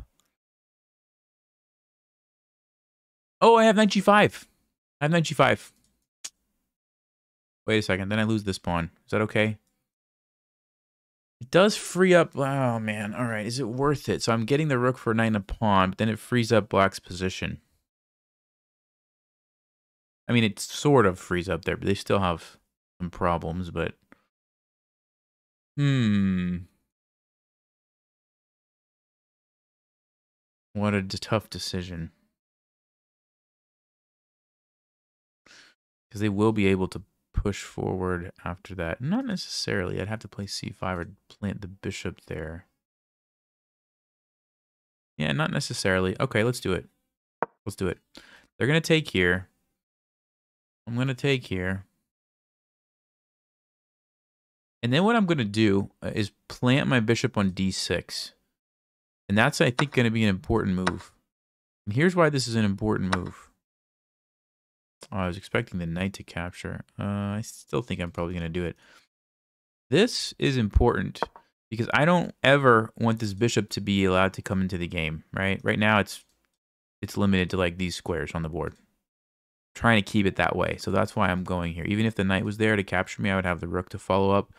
Oh, I have knight g5. I have knight g5. Wait a second. Then I lose this pawn. Is that okay? It does free up... Oh, man. All right. Is it worth it? So I'm getting the rook for knight and a pawn, but then it frees up black's position. I mean, it sort of frees up there, but they still have some problems, but... What a tough decision. Because they will be able to push forward after that. Not necessarily. I'd have to play c5 or plant the bishop there. Yeah, not necessarily. Okay, let's do it. Let's do it. They're going to take here. I'm going to take here. And then what I'm going to do is plant my bishop on d6. And that's, I think, going to be an important move. And here's why this is an important move. Oh, I was expecting the knight to capture. I still think I'm probably going to do it. This is important because I don't ever want this bishop to be allowed to come into the game, right? Right now it's limited to like these squares on the board. I'm trying to keep it that way. So that's why I'm going here. Even if the knight was there to capture me, I would have the rook to follow up.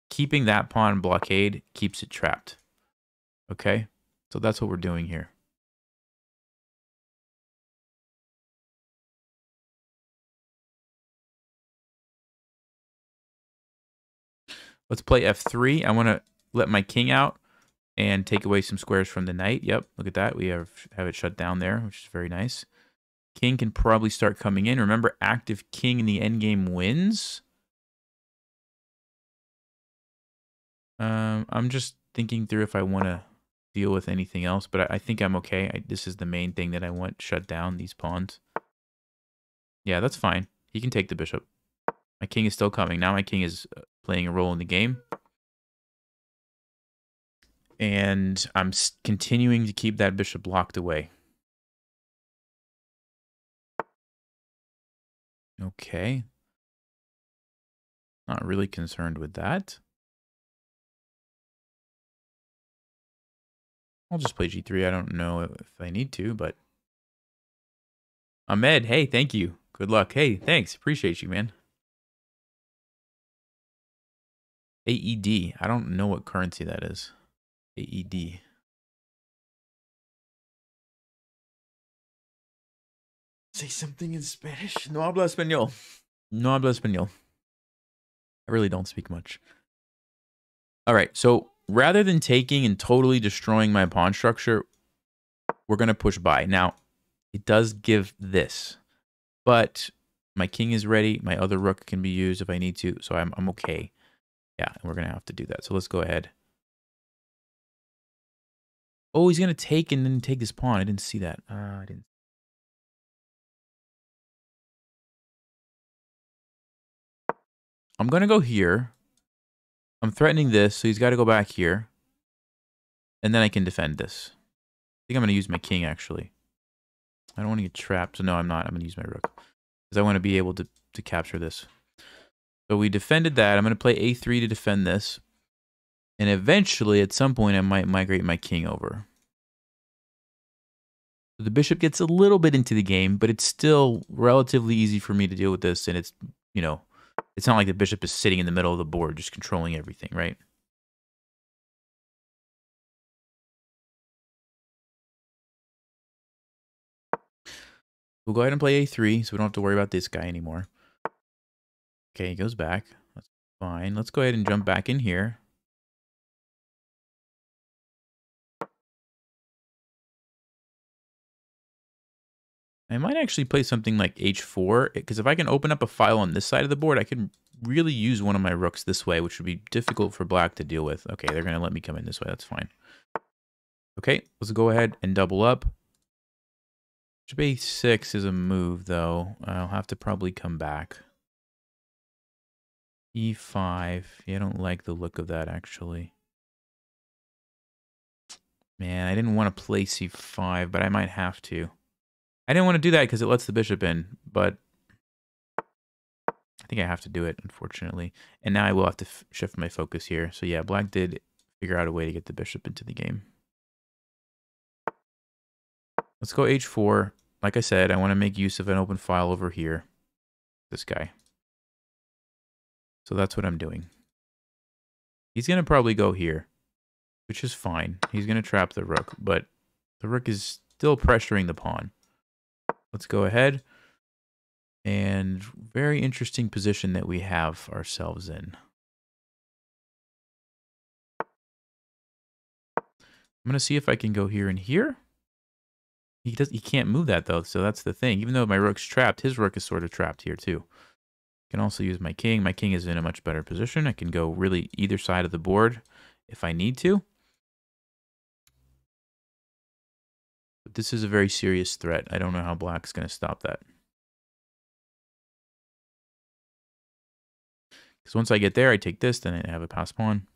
Keeping that pawn blockade keeps it trapped. Okay? So that's what we're doing here. Let's play f3. I want to let my king out and take away some squares from the knight. Yep, look at that. We have it shut down there, which is very nice. King can probably start coming in. Remember, active king in the endgame wins. I'm just thinking through if I want to deal with anything else, but I think I'm okay. This is the main thing that I want shut down, these pawns. Yeah, that's fine. He can take the bishop. My king is still coming. Now my king is playing a role in the game. And I'm continuing to keep that bishop locked away. Okay. Not really concerned with that. I'll just play g3. I don't know if I need to, but... Ahmed, hey, thank you. Good luck. Hey, thanks. Appreciate you, man. AED. I don't know what currency that is. AED. Say something in Spanish. No habla español. No habla español. I really don't speak much. All right, so rather than taking and totally destroying my pawn structure, we're going to push by. Now, it does give this, but my king is ready. My other rook can be used if I need to, so I'm okay. Yeah, and we're going to have to do that. So let's go ahead. Oh, he's going to take and then take this pawn. I didn't see that. I didn't. I'm going to go here. I'm threatening this, so he's got to go back here. And then I can defend this. I think I'm going to use my king, actually. I don't want to get trapped. So no, I'm not. I'm going to use my rook. Because I want to be able to capture this. So we defended that. I'm going to play a3 to defend this. And eventually, at some point, I might migrate my king over. So the bishop gets a little bit into the game, but it's still relatively easy for me to deal with this. And it's, you know, it's not like the bishop is sitting in the middle of the board, just controlling everything, right? We'll go ahead and play a3, so we don't have to worry about this guy anymore. Okay, he goes back. That's fine. Let's go ahead and jump back in here. I might actually play something like h4, because if I can open up a file on this side of the board, I can really use one of my rooks this way, which would be difficult for black to deal with. Okay, they're going to let me come in this way. That's fine. Okay, let's go ahead and double up. Bishop a6 is a move, though. I'll have to probably come back. e5. Yeah, I don't like the look of that, actually. Man, I didn't want to play c5, but I might have to. I didn't want to do that because it lets the bishop in, but I think I have to do it, unfortunately. And now I will have to shift my focus here. So yeah, black did figure out a way to get the bishop into the game. Let's go h4. Like I said, I want to make use of an open file over here. This guy. So that's what I'm doing. He's going to probably go here, which is fine. He's going to trap the rook, but the rook is still pressuring the pawn. Let's go ahead. And very interesting position that we have ourselves in. I'm going to see if I can go here and here. He can't move that, though, so that's the thing. Even though my rook's trapped, his rook is sort of trapped here, too. I can also use my king. My king is in a much better position. I can go really either side of the board if I need to. But this is a very serious threat. I don't know how black's going to stop that. Because once I get there, I take this, then I have a pass pawn.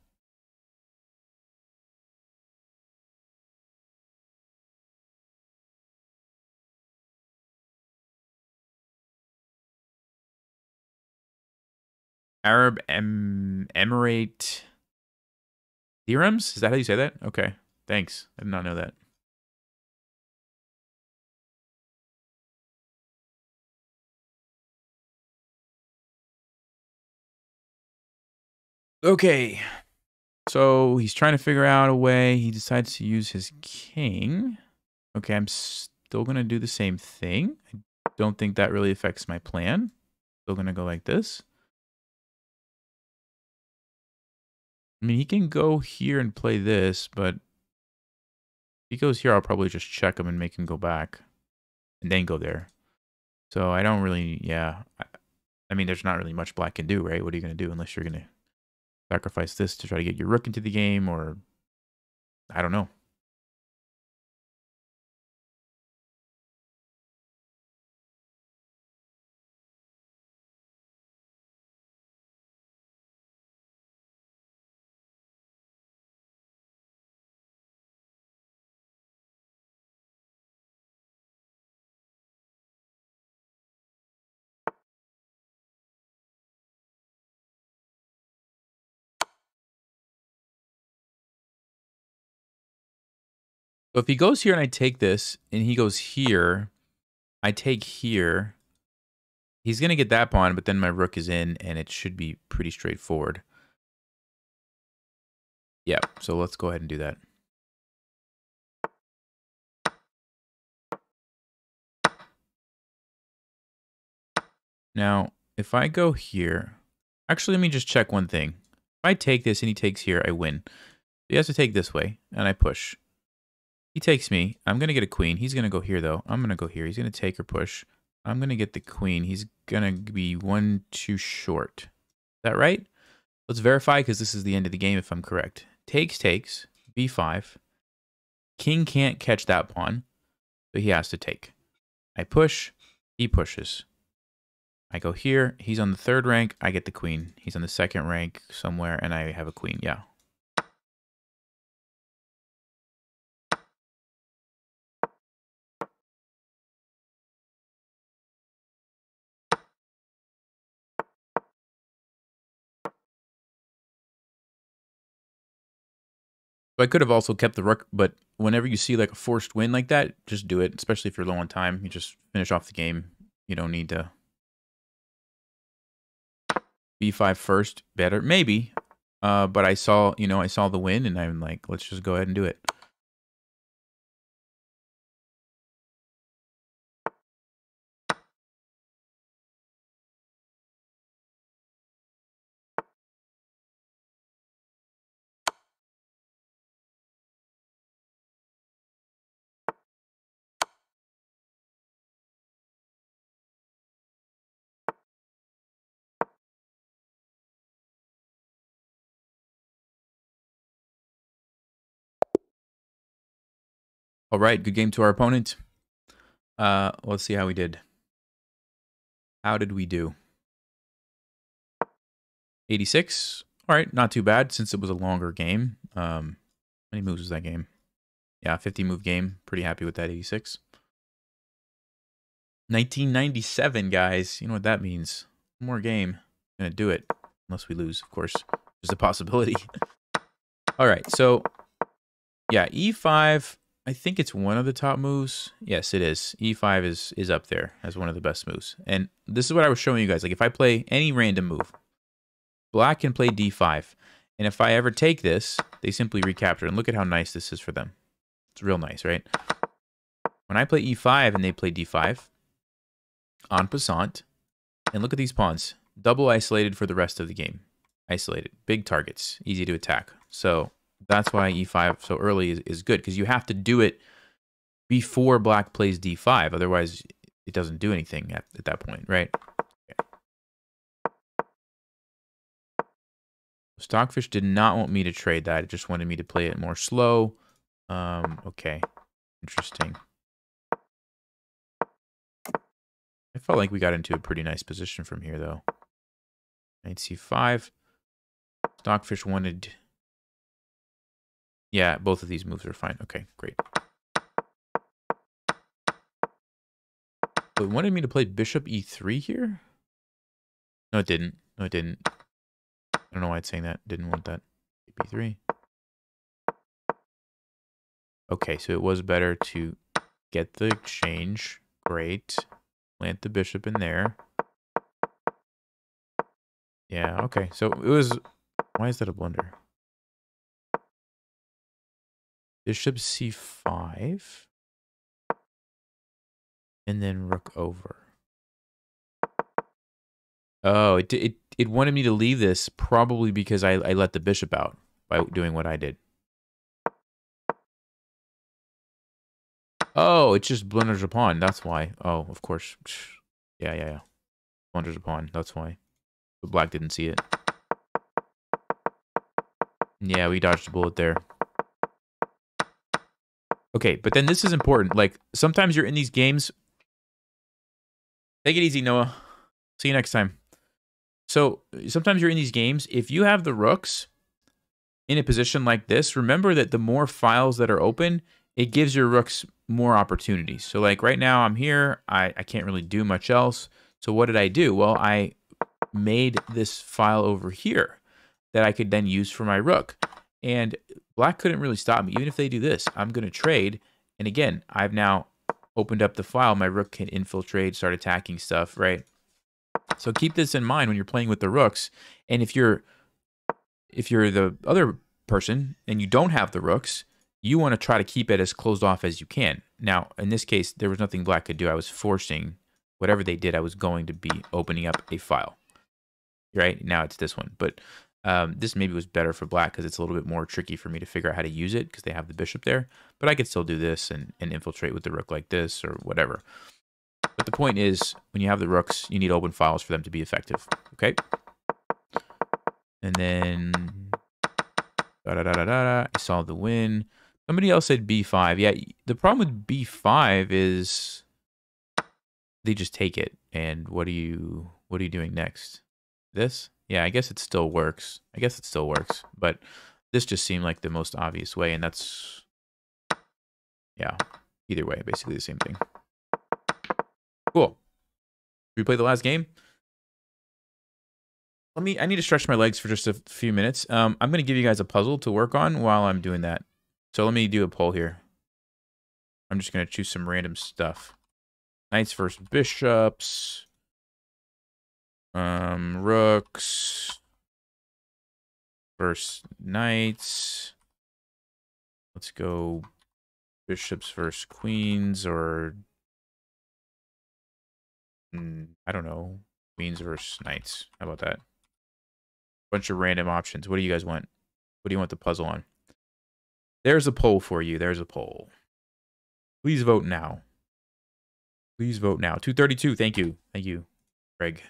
Arab Emirate Dirhams? Is that how you say that? Okay. Thanks. I did not know that. Okay. So he's trying to figure out a way. He decides to use his king. Okay, I'm still going to do the same thing. I don't think that really affects my plan. Still going to go like this. I mean, he can go here and play this, but if he goes here, I'll probably just check him and make him go back and then go there. So I don't really, yeah. I mean, there's not really much black can do, right? What are you going to do unless you're going to sacrifice this to try to get your rook into the game, or I don't know. So if he goes here and I take this, and he goes here, I take here. He's going to get that pawn, but then my rook is in, and it should be pretty straightforward. Yeah, so let's go ahead and do that. Now, if I go here... Actually, let me just check one thing. If I take this and he takes here, I win. He has to take this way, and I push. He takes me. I'm going to get a queen. He's going to go here, though. I'm going to go here. He's going to take or push. I'm going to get the queen. He's going to be 1 too short. Is that right? Let's verify, because this is the end of the game if I'm correct. Takes, b5. King can't catch that pawn, so he has to take. I push. He pushes. I go here. He's on the 3rd rank. I get the queen. He's on the 2nd rank somewhere, and I have a queen. Yeah. So I could have also kept the rook, but whenever you see like a forced win like that, just do it, especially if you're low on time. You just finish off the game. You don't need to b5 first. Better, maybe. But I saw the win, and I'm like, let's just go ahead and do it. All right, good game to our opponent. Let's see how we did. How did we do? 86. All right, not too bad since it was a longer game. How many moves was that game? Yeah, 50 move game. Pretty happy with that 86. 1997, guys. You know what that means. One more game. Gonna do it. Unless we lose, of course. There's a possibility. All right, so yeah, E5. I think it's one of the top moves. Yes, it is. E5 is up there as one of the best moves. And this is what I was showing you guys. Like if I play any random move, Black can play D5. And if I ever take this, they simply recapture. And look at how nice this is for them. It's real nice, right? When I play E5 and they play D5, en passant, and look at these pawns. Double isolated for the rest of the game. Isolated. Big targets. Easy to attack. So that's why E5 so early is good, because you have to do it before Black plays D5. Otherwise, it doesn't do anything at that point, right? Okay. Stockfish did not want me to trade that. It just wanted me to play it more slow. Okay. Interesting. I felt like we got into a pretty nice position from here, though. Knight C5. Stockfish wanted... Yeah, both of these moves are fine. Okay, great. But it wanted me to play Bishop E3 here? No, it didn't. No, it didn't. I don't know why it's saying that. Didn't want that. B3. Okay, so it was better to get the exchange. Great. Plant the bishop in there. Yeah, okay. So it was... Why is that a blunder? Bishop C5. And then rook over. Oh, it wanted me to leave this probably because I let the bishop out by doing what I did. Oh, it just blunders a pawn. That's why. Oh, of course. Yeah. Blunders a pawn. That's why. But Black didn't see it. Yeah, we dodged a bullet there. Okay, but then this is important. Like, sometimes you're in these games. Take it easy, Noah. See you next time. So, sometimes you're in these games. If you have the rooks in a position like this, remember that the more files that are open, it gives your rooks more opportunities. So, like, right now I'm here. I can't really do much else. So, what did I do? Well, I made this file over here that I could then use for my rook. And Black couldn't really stop me. Even if they do this, I'm going to trade. And again, I've now opened up the file. My rook can infiltrate, start attacking stuff, right? So keep this in mind when you're playing with the rooks. And if you're the other person and you don't have the rooks, you want to try to keep it as closed off as you can. Now, in this case, there was nothing Black could do. I was forcing whatever they did. I was going to be opening up a file. Right? Now it's this one. But this maybe was better for Black because it's a little bit more tricky for me to figure out how to use it because they have the bishop there. But I could still do this and infiltrate with the rook like this or whatever. But the point is, when you have the rooks, you need open files for them to be effective. Okay? And then... I saw the win. Somebody else said B5. Yeah, the problem with B5 is they just take it. And what are you doing next? This? Yeah, I guess it still works. But this just seemed like the most obvious way, and that's... Yeah, either way, basically the same thing. Cool. Should we play the last game? I need to stretch my legs for just a few minutes. I'm going to give you guys a puzzle to work on while I'm doing that. So let me do a poll here. I'm just going to choose some random stuff. Knights versus bishops. Rooks versus knights. Let's go bishops versus queens, or I don't know, queens versus knights. How about that? Bunch of random options. What do you guys want? What do you want the puzzle on? There's a poll for you. There's a poll. Please vote now. Please vote now. 232. Thank you. Thank you, Greg.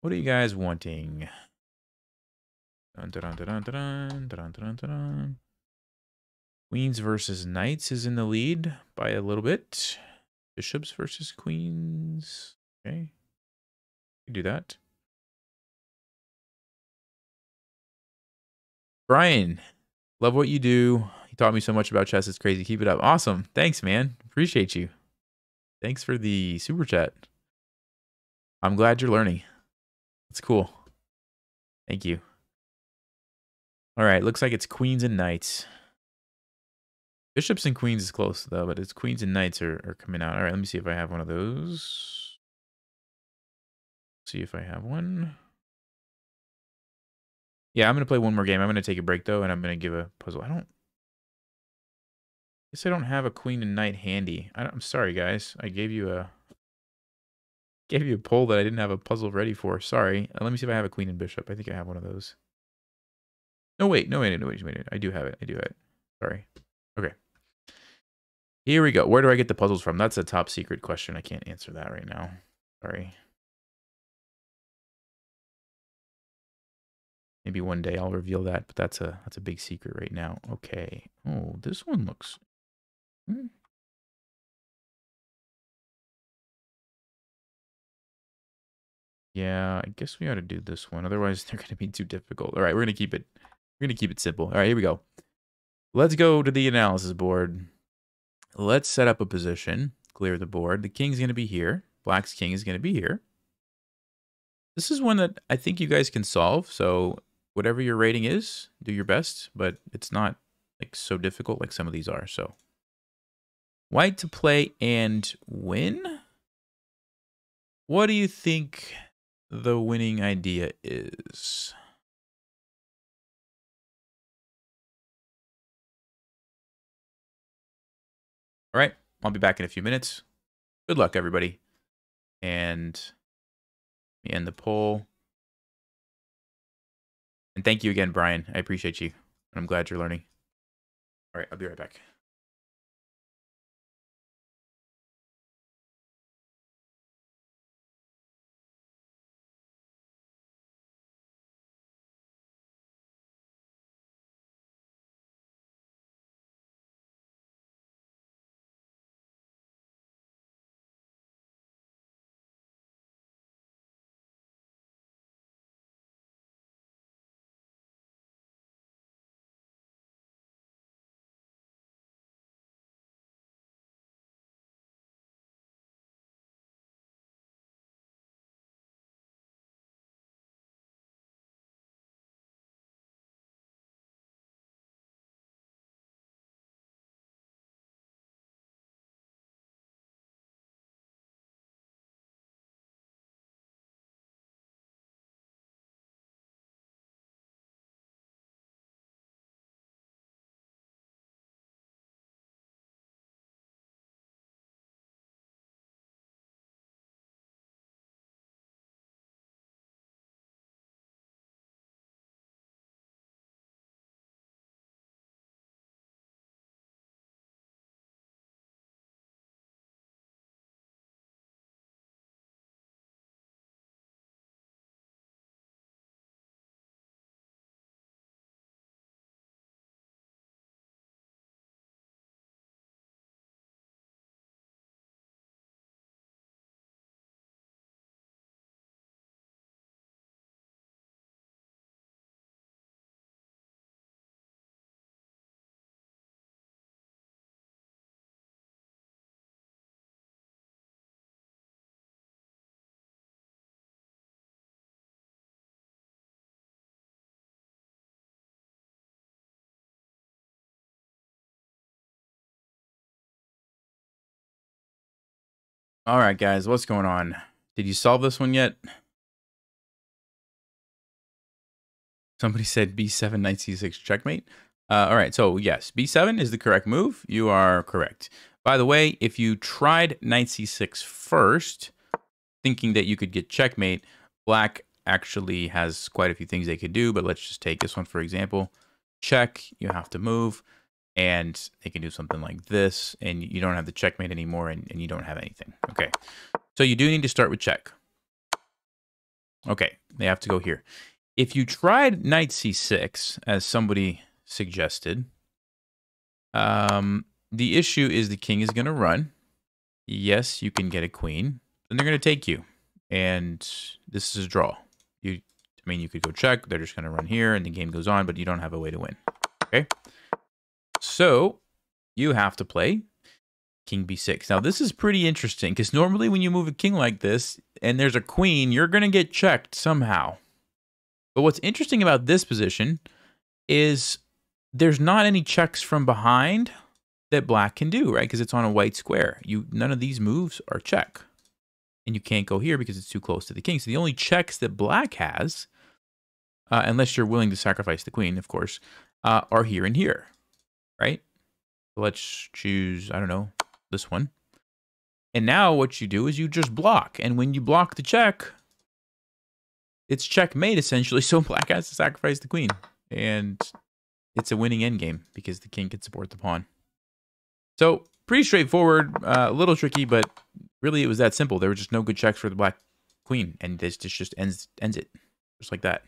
What are you guys wanting? Dun, dun, dun, dun, dun, dun, dun, dun, dun. Queens versus knights is in the lead by a little bit. Bishops versus queens. Okay. We do that. Brian, love what you do. You taught me so much about chess. It's crazy. Keep it up. Awesome. Thanks, man. Appreciate you. Thanks for the super chat. I'm glad you're learning. It's cool. Thank you. All right. Looks like it's queens and knights. Bishops and queens is close, though, but it's queens and knights are coming out. All right. Let me see if I have one of those. See if I have one. Yeah, I'm going to play one more game. I'm going to take a break, though, and I'm going to give a puzzle. I guess I don't have a queen and knight handy. I'm sorry, guys. I gave you a poll that I didn't have a puzzle ready for. Sorry. Let me see if I have a queen and bishop. I think I have one of those. No, wait. No, wait. I do have it. I do have it. Sorry. Okay. Here we go. Where do I get the puzzles from? That's a top secret question. I can't answer that right now. Sorry. Maybe one day I'll reveal that, but that's a big secret right now. Okay. Oh, this one looks... Yeah, I guess we ought to do this one. Otherwise, they're going to be too difficult. All right, we're going to keep it. We're going to keep it simple. All right, here we go. Let's go to the analysis board. Let's set up a position. Clear the board. The king's going to be here. Black's king is going to be here. This is one that I think you guys can solve. So whatever your rating is, do your best. But it's not like so difficult like some of these are. So white to play and win. What do you think the winning idea is? All right, I'll be back in a few minutes. Good luck, everybody. And let me end the poll. And thank you again, Brian. I appreciate you. I'm glad you're learning. All right, I'll be right back. All right, guys, what's going on? Did you solve this one yet? Somebody said b7, knight c6, checkmate. All right, so yes, b7 is the correct move. You are correct. By the way, if you tried knight c6 first, thinking that you could get checkmate, black actually has quite a few things they could do, but let's just take this one for example. Check, you have to move, and they can do something like this, and you don't have the checkmate anymore, and you don't have anything. Okay, so you do need to start with check. Okay, they have to go here. If you tried knight c6, as somebody suggested, the issue is the king is going to run. Yes, you can get a queen, then they're going to take you, and this is a draw. I mean, you could go check, they're just going to run here, and the game goes on, but you don't have a way to win. Okay, so you have to play king b6. Now, this is pretty interesting, because normally when you move a king like this, and there's a queen, you're going to get checked somehow. But what's interesting about this position is there's not any checks from behind that black can do, right? Because it's on a white square. None of these moves are check. And you can't go here because it's too close to the king. So the only checks that black has, unless you're willing to sacrifice the queen, of course, are here and here, right? So let's choose, I don't know, this one. And now what you do is you just block. And when you block the check, it's checkmate essentially. So black has to sacrifice the queen. And it's a winning endgame because the king can support the pawn. So pretty straightforward, a little tricky, but really it was that simple. There were just no good checks for the black queen. And this just ends it just like that.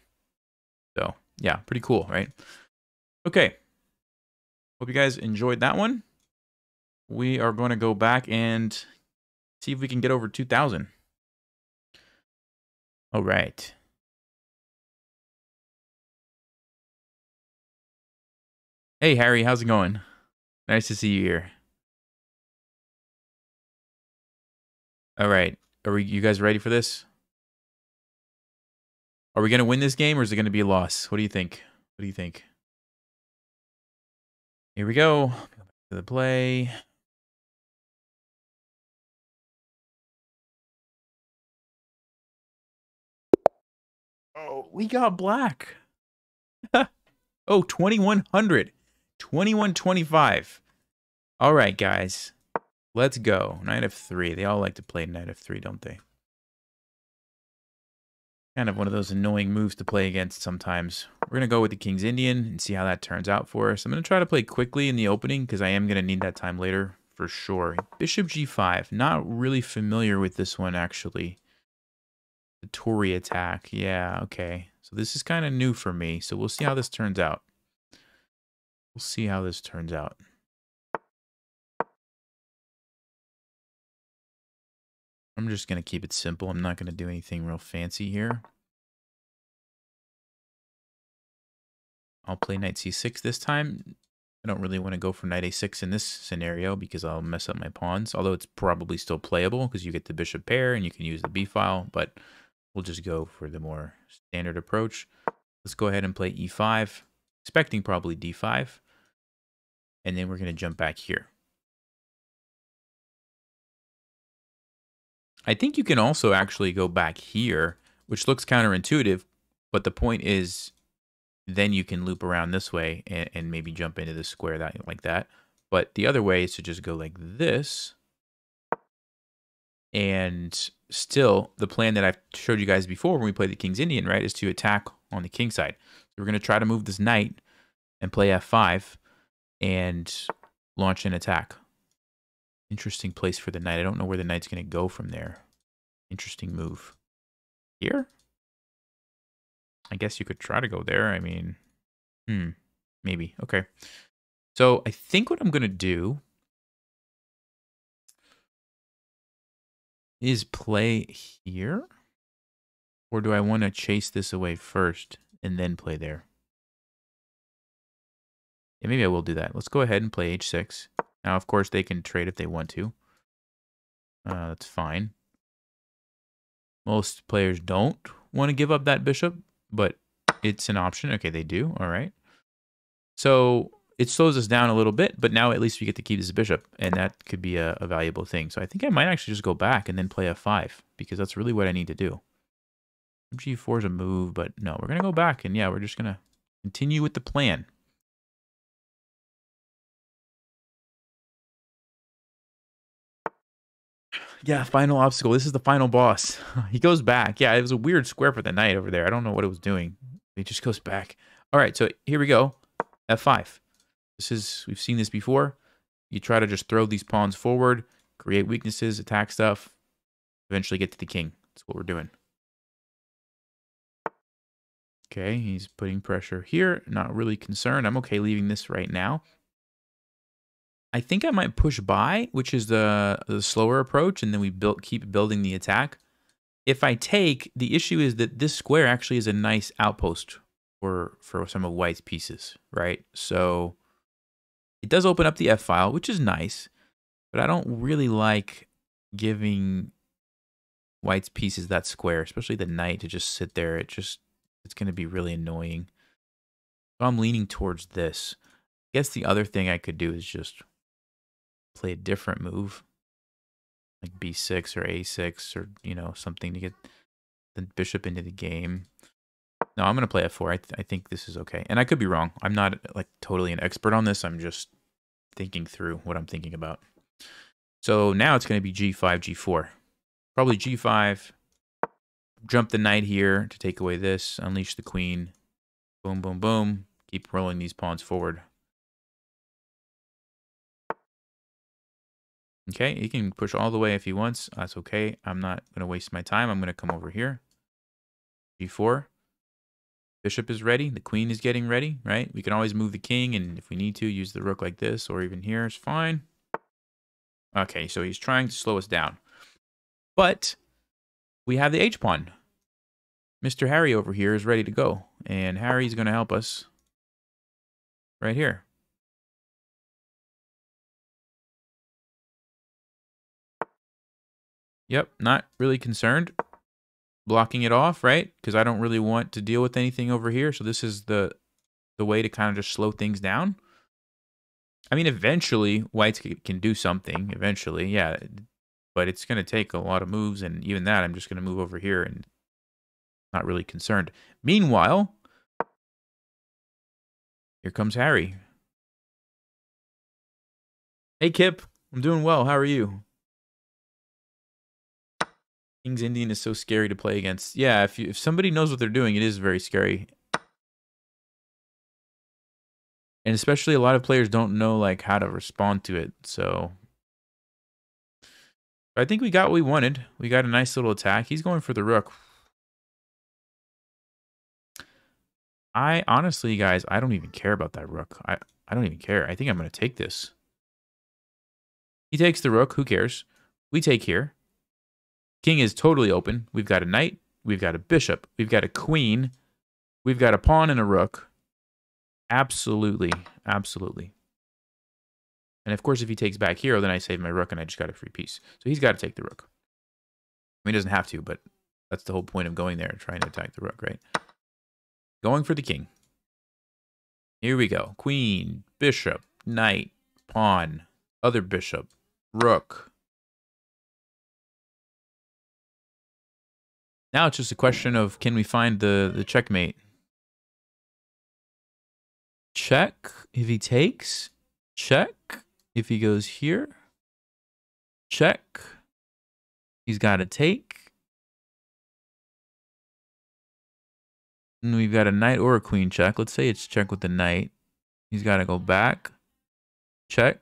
So yeah, pretty cool, right? Okay. Hope you guys enjoyed that one. We are going to go back and see if we can get over 2,000. All right. Hey, Harry, how's it going? Nice to see you here. All right. You guys ready for this? Are we going to win this game or is it going to be a loss? What do you think? What do you think? Here we go. Go back to the play. Oh, we got black. Oh, 2,100. 2,125. All right, guys. Let's go. Knight f3. They all like to play knight f3, don't they? Kind of one of those annoying moves to play against sometimes. We're going to go with the King's Indian and see how that turns out for us. I'm going to try to play quickly in the opening because I am going to need that time later for sure. Bishop g5. Not really familiar with this one, actually. The Tory attack. Yeah, okay. So this is kind of new for me. So we'll see how this turns out. We'll see how this turns out. I'm just going to keep it simple. I'm not going to do anything real fancy here. I'll play knight c6 this time. I don't really want to go for knight a6 in this scenario because I'll mess up my pawns. Although it's probably still playable because you get the bishop pair and you can use the b file. But we'll just go for the more standard approach. Let's go ahead and play e5. Expecting probably d5. And then we're going to jump back here. I think you can also actually go back here, which looks counterintuitive, but the point is then you can loop around this way and maybe jump into the square like that. But the other way is to just go like this. And still, the plan that I've showed you guys before when we played the King's Indian, right, is to attack on the king side. So we're going to try to move this knight and play f5 and launch an attack. Interesting place for the knight. I don't know where the knight's going to go from there. Interesting move. Here? I guess you could try to go there. I mean, maybe. Okay. So I think what I'm going to do is play here. Or do I want to chase this away first and then play there? Yeah, maybe I will do that. Let's go ahead and play h6. Now, of course, they can trade if they want to. That's fine. Most players don't want to give up that bishop, but it's an option. Okay, they do. All right. So it slows us down a little bit, but now at least we get to keep this bishop, and that could be a valuable thing. So I think I might actually just go back and then play f5, because that's really what I need to do. G4 is a move, but no, we're going to go back, and yeah, we're just going to continue with the plan. Yeah, final obstacle. This is the final boss. He goes back. Yeah, it was a weird square for the knight over there. I don't know what it was doing. He just goes back. All right, so here we go. F5. We've seen this before. You try to just throw these pawns forward, create weaknesses, attack stuff, eventually get to the king. That's what we're doing. Okay, he's putting pressure here. Not really concerned. I'm okay leaving this right now. I think I might push by, which is the slower approach, and then we keep building the attack. If I take, the issue is that this square actually is a nice outpost for some of White's pieces, right? So it does open up the F file, which is nice, but I don't really like giving White's pieces that square, especially the knight, to just sit there. It's going to be really annoying. So I'm leaning towards this. I guess the other thing I could do is just play a different move, like b6 or a6, or, you know, something to get the bishop into the game. No, I'm going to play f4. I think this is okay. And I could be wrong. I'm not like totally an expert on this. I'm just thinking through what I'm thinking about. So now it's going to be g5, g4. Probably g5. Jump the knight here to take away this. Unleash the queen. Boom, boom, boom. Keep rolling these pawns forward. Okay, he can push all the way if he wants. That's okay. I'm not going to waste my time. I'm going to come over here. g4. Bishop is ready. The queen is getting ready, right? We can always move the king, and if we need to, use the rook like this, or even here is fine. Okay, so he's trying to slow us down. But we have the h-pawn. Mr. Harry over here is ready to go, and Harry's going to help us right here. Yep, not really concerned. Blocking it off, right? Because I don't really want to deal with anything over here. So this is the way to kind of just slow things down. I mean, eventually, White can do something. Eventually, yeah. But it's going to take a lot of moves. And even that, I'm just going to move over here and not really concerned. Meanwhile, here comes Harry. Hey, Kip. I'm doing well. How are you? King's Indian is so scary to play against. Yeah, if somebody knows what they're doing, it is very scary. And especially a lot of players don't know like how to respond to it. So I think we got what we wanted. We got a nice little attack. He's going for the rook. I honestly, guys, I don't even care about that rook. I don't even care. I think I'm going to take this. He takes the rook. Who cares? We take here. King is totally open. We've got a knight. We've got a bishop. We've got a queen. We've got a pawn and a rook. Absolutely. Absolutely. And of course, if he takes back hero, then I save my rook and I just got a free piece. So he's got to take the rook. I mean, he doesn't have to, but that's the whole point of going there, trying to attack the rook, right? Going for the king. Here we go. Queen, bishop, knight, pawn, other bishop, rook. Now it's just a question of, can we find the checkmate? Check if he takes. Check if he goes here. Check. He's got to take. And we've got a knight or a queen check. Let's say it's check with the knight. He's got to go back. Check.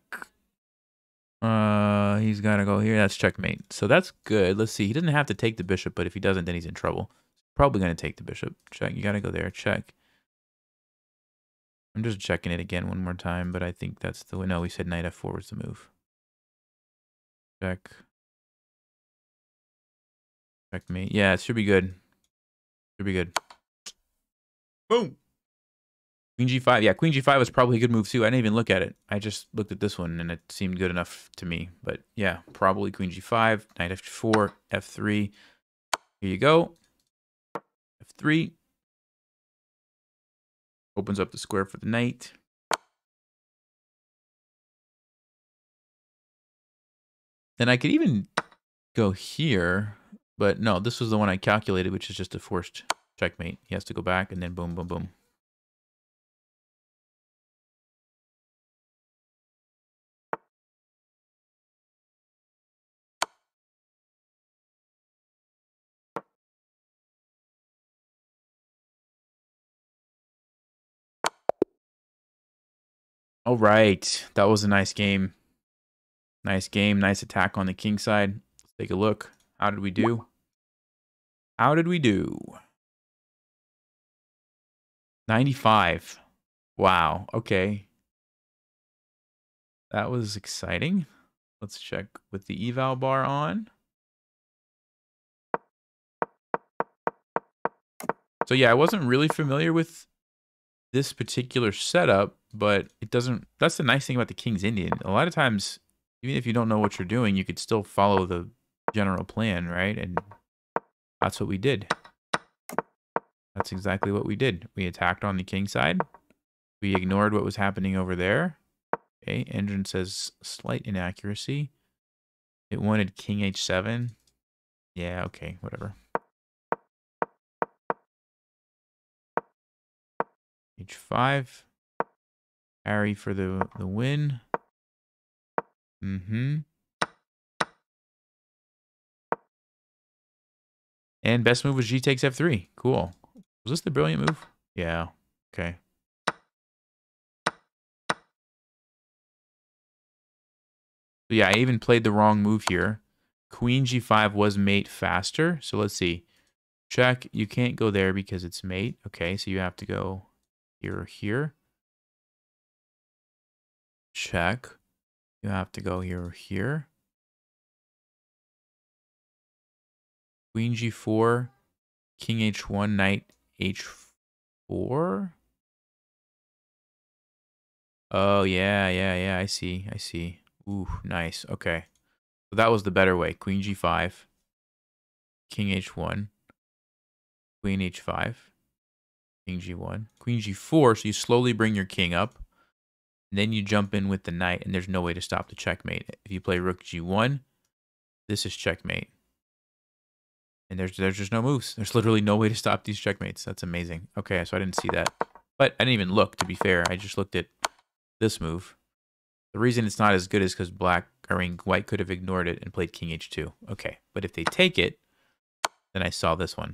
He's got to go here. That's checkmate. So that's good. Let's see. He doesn't have to take the bishop, but if he doesn't, then he's in trouble. Probably going to take the bishop. Check. You got to go there. Check. I'm just checking it again one more time, but I think that's the way. No, we said knight f4 was the move. Check. Checkmate. Yeah, it should be good. Should be good. Boom. Queen g5. Yeah, queen g5 was probably a good move too. I didn't even look at it. I just looked at this one and it seemed good enough to me. But yeah, probably queen g5, knight f4, f3. Here you go. f3. Opens up the square for the knight. And I could even go here, but no, this was the one I calculated, which is just a forced checkmate. He has to go back and then boom, boom, boom. All right. That was a nice game. Nice game. Nice attack on the king side. Let's take a look. How did we do? How did we do? 95. Wow. Okay. That was exciting. Let's check with the eval bar on. So yeah, I wasn't really familiar with this particular setup, but it doesn't, that's the nice thing about the King's Indian. A lot of times, even if you don't know what you're doing, you could still follow the general plan, right? And that's what we did. That's exactly what we did. We attacked on the king side. We ignored what was happening over there. Okay, engine says slight inaccuracy. It wanted king h7. Yeah, okay, whatever. h5. Parry for the win. Mm-hmm. And best move was g takes f3. Cool. Was this the brilliant move? Yeah. Okay. So yeah, I even played the wrong move here. Queen g5 was mate faster. So let's see. Check. You can't go there because it's mate. Okay, so you have to go here or here. Check. You have to go here or here. Queen g4, king h1, knight h4. Oh, yeah, I see. Ooh, nice. Okay. So that was the better way. Queen g5, king h1, queen h5, king g1, queen g4. So you slowly bring your king up. And then you jump in with the knight, and there's no way to stop the checkmate. If you play rook g1, this is checkmate. And there's just no moves. There's literally no way to stop these checkmates. That's amazing. Okay, so I didn't see that. But I didn't even look, to be fair. I just looked at this move. The reason it's not as good is because white could have ignored it and played king h2. Okay, but if they take it, then I saw this one.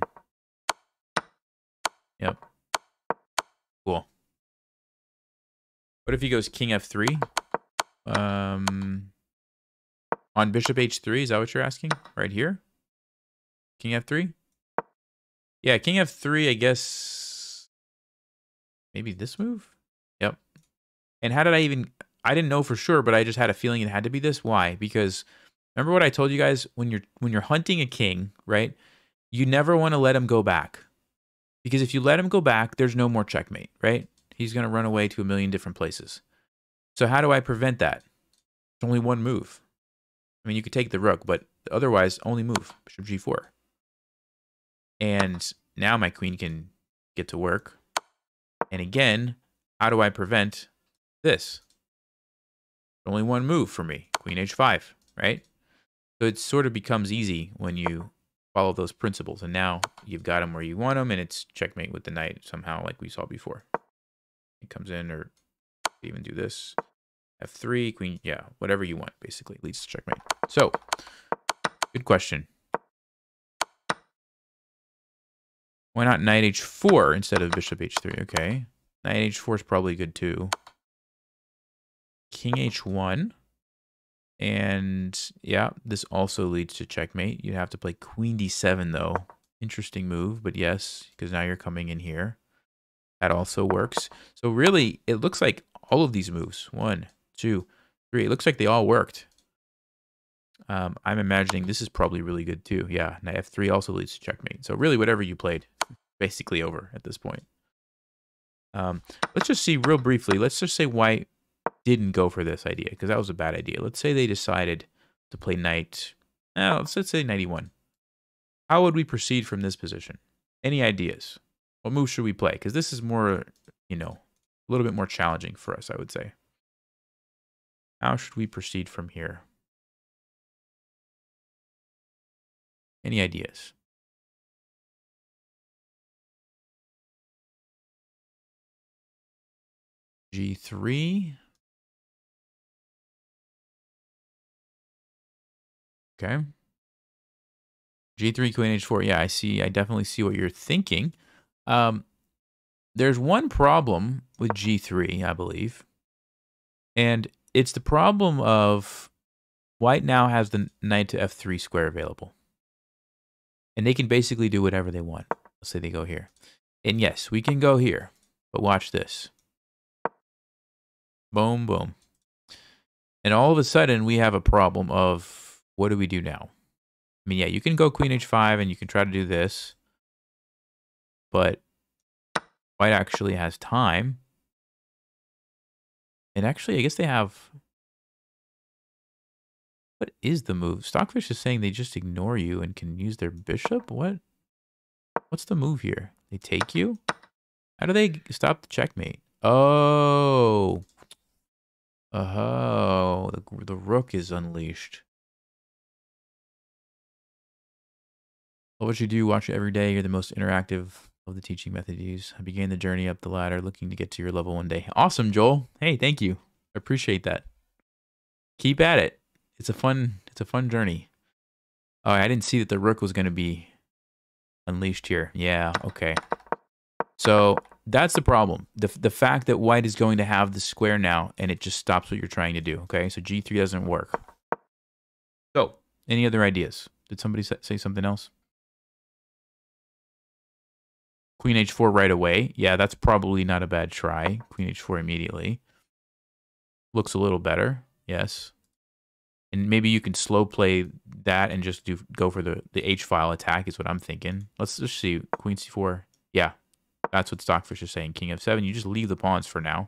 Yep. Cool. What if he goes king f3? On bishop h3, is that what you're asking? Right here? King f3? Yeah, king f3, I guess. Maybe this move? Yep. And how did I didn't know for sure, but I just had a feeling it had to be this. Why? Because remember what I told you guys, when you're hunting a king, right? You never want to let him go back. Because if you let him go back, there's no more checkmate, right? He's going to run away to a million different places. So how do I prevent that? It's only one move. I mean, you could take the rook, but otherwise, only move. Bishop g4. And now my queen can get to work. And again, how do I prevent this? Only one move for me. Queen h5, right? So it sort of becomes easy when you follow those principles. And now you've got them where you want them, and it's checkmate with the knight somehow, like we saw before. It comes in, or even do this. f3, queen, yeah, whatever you want, basically, leads to checkmate. So, good question. Why not knight h4 instead of bishop h3? Okay. Knight h4 is probably good too. King h1. And yeah, this also leads to checkmate. You have to play queen d7 though. Interesting move, but yes, because now you're coming in here. That also works. So really, it looks like all of these moves, 1, 2, 3, it looks like they all worked. I'm imagining this is probably really good too. Yeah, knight f3 also leads to checkmate. So really, whatever you played, basically over at this point. Let's just see real briefly. Let's just say white didn't go for this idea, because that was a bad idea. Let's say they decided to play knight. Let's say knight e1. How would we proceed from this position? Any ideas? What move should we play? Because this is more, a little bit more challenging for us, I would say. How should we proceed from here? Any ideas? G3. Okay. G3, Queen H4. Yeah, I see. I definitely see what you're thinking. There's one problem with G3, I believe. And it's the problem of white now has the knight to F3 square available. And they can basically do whatever they want. Let's say they go here. And yes, we can go here. But watch this. Boom, boom. And all of a sudden, we have a problem of what do we do now? I mean, yeah, you can go Queen H5 and you can try to do this. But white actually has time. And actually, I guess they have... What is the move? Stockfish is saying they just ignore you and can use their bishop? What? What's the move here? They take you? How do they stop the checkmate? Oh. Oh. The rook is unleashed. Love what you do. Watch it every day. You're the most interactive of the teaching method you use. I began the journey up the ladder looking to get to your level one day. Awesome, Joel. Hey, thank you. I appreciate that. Keep at it. It's a fun journey. Oh, I didn't see that the rook was going to be unleashed here. Yeah, okay. So that's the problem. The fact that white is going to have the square now, and it just stops what you're trying to do, okay? So G3 doesn't work. So, any other ideas? Did somebody say something else? Queen H4 right away. Yeah, that's probably not a bad try. Queen H4 immediately. Looks a little better, yes. And maybe you can slow play that and just go for the H-file attack is what I'm thinking. Let's just see. Queen C4. Yeah, that's what Stockfish is saying. King F7. You just leave the pawns for now.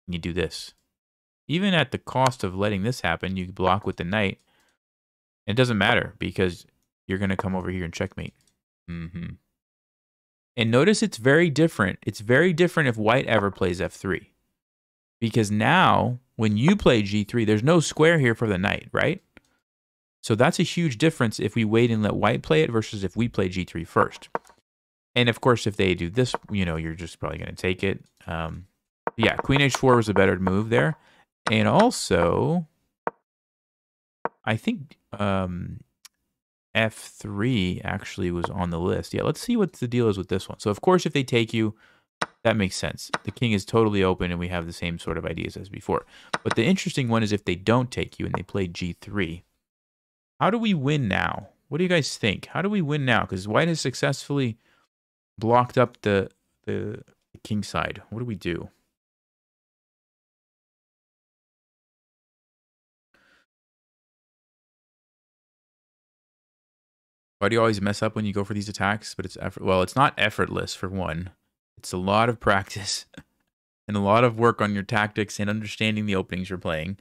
And you do this. Even at the cost of letting this happen, you block with the knight. It doesn't matter because you're going to come over here and checkmate. And notice it's very different. It's very different if white ever plays F3. Because now, when you play G3, there's no square here for the knight, right? So that's a huge difference if we wait and let white play it versus if we play G3 first. And of course, if they do this, you know, you're just probably going to take it. Yeah, Queen H4 was a better move there. And also, I think F3 actually was on the list. Yeah, let's see what the deal is with this one. So, of course, if they take you, that makes sense. The king is totally open and we have the same sort of ideas as before. But the interesting one is if they don't take you and they play G3. How do we win now? What do you guys think? How do we win now? Because white has successfully blocked up the king side. What do we do? Why do you always mess up when you go for these attacks? But it's well, it's not effortless for one. It's a lot of practice and a lot of work on your tactics and understanding the openings you're playing.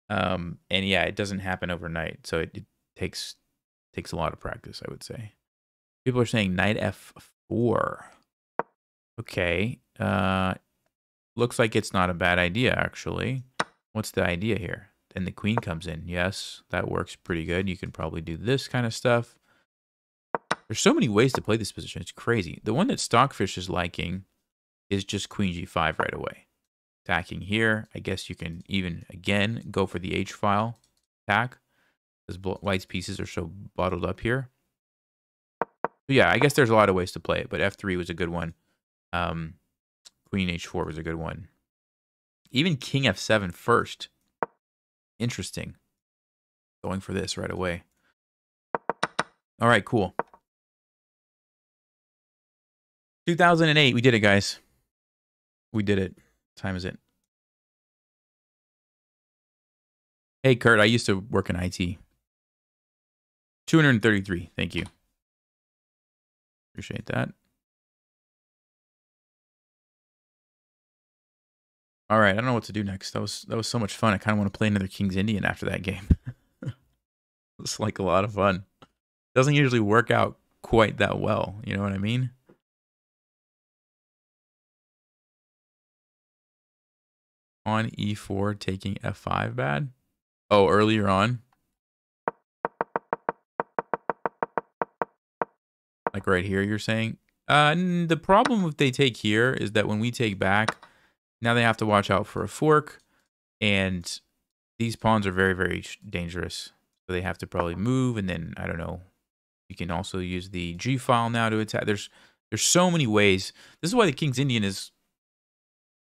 And yeah, it doesn't happen overnight. So it takes a lot of practice, I would say. People are saying knight F4. Okay. Looks like it's not a bad idea, actually. What's the idea here? And the queen comes in. Yes, that works pretty good. You can probably do this kind of stuff. There's so many ways to play this position. It's crazy. The one that Stockfish is liking is just queen G5 right away. Attacking here. I guess you can even, again, go for the H-file attack. Because white's pieces are so bottled up here. But yeah, I guess there's a lot of ways to play it. But F3 was a good one. Queen H4 was a good one. Even King F7 first. Interesting. Going for this right away. All right, cool. 2008, we did it, guys. We did it. What time is it? Hey, Kurt, I used to work in IT. 233, thank you. Appreciate that. All right, I don't know what to do next. That was so much fun. I kind of want to play another King's Indian after that game. It's like a lot of fun. Doesn't usually work out quite that well. You know what I mean? On E4, taking F5 bad. Oh, earlier on. Like right here, you're saying? The problem if they take here is that when we take back, now they have to watch out for a fork, and these pawns are very, very dangerous. So they have to probably move, and then, I don't know, you can also use the G file now to attack. There's so many ways. This is why the King's Indian is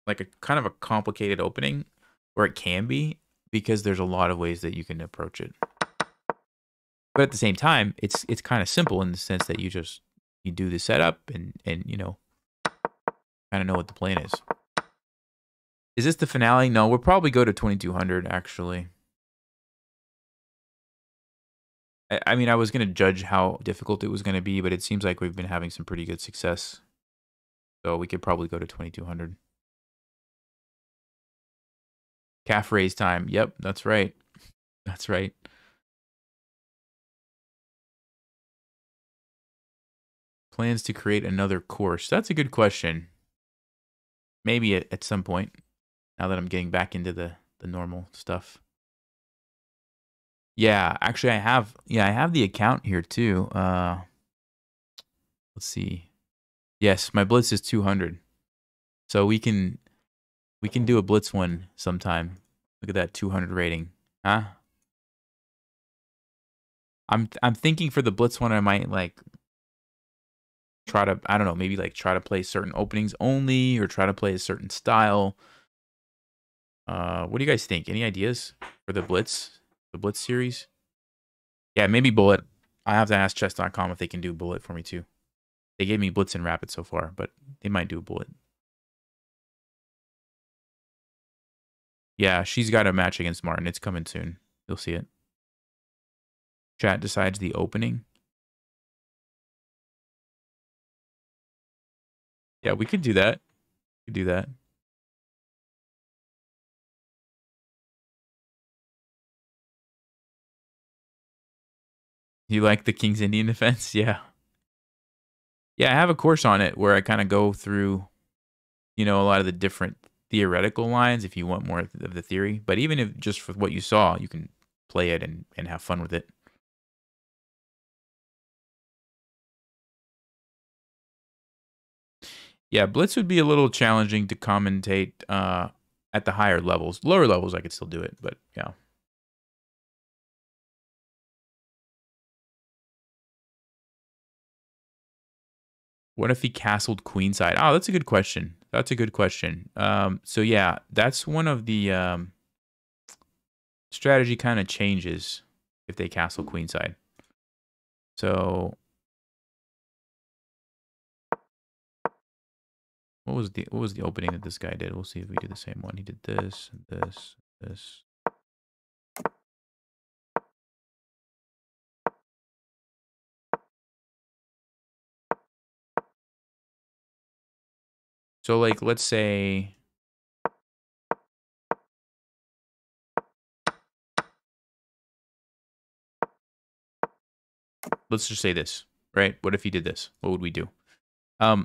like a kind of a complicated opening, or it can be, because there's a lot of ways that you can approach it. But at the same time, it's kind of simple in the sense that you do the setup and you know, kind of know what the plan is. Is this the finale? No, we'll probably go to 2200 actually. I mean, I was going to judge how difficult it was going to be, but it seems like we've been having some pretty good success. So we could probably go to 2200. Calf raise time. Yep, that's right. That's right. Plans to create another course. That's a good question. Maybe at some point, now that I'm getting back into the normal stuff. Yeah, actually I have the account here too. Let's see. Yes, my blitz is 200. So we can do a blitz one sometime. Look at that 200 rating. Huh? I'm thinking for the blitz one I might like try to, I don't know, maybe like try to play certain openings only, or try to play a certain style. What do you guys think? Any ideas for the blitz series? Yeah, maybe bullet. I have to ask chess.com if they can do bullet for me too. They gave me blitz and rapid so far, but they might do a bullet. Yeah, she's got a match against Martin. It's coming soon. You'll see it. Chat decides the opening. Yeah, we could do that. We could do that. You like the King's Indian defense? Yeah. Yeah, I have a course on it where I kind of go through, you know, a lot of the different theoretical lines if you want more of the theory. But even if just for what you saw, you can play it and have fun with it. Yeah, Blitz would be a little challenging to commentate at the higher levels. Lower levels, I could still do it, but yeah. What if he castled queenside? Oh, that's a good question. That's a good question. So yeah, that's one of the strategy kind of changes if they castle queenside. So what was the opening that this guy did? We'll see if we do the same one. He did this, this, this. So like, let's say, let's just say this, right? What if he did this? What would we do? A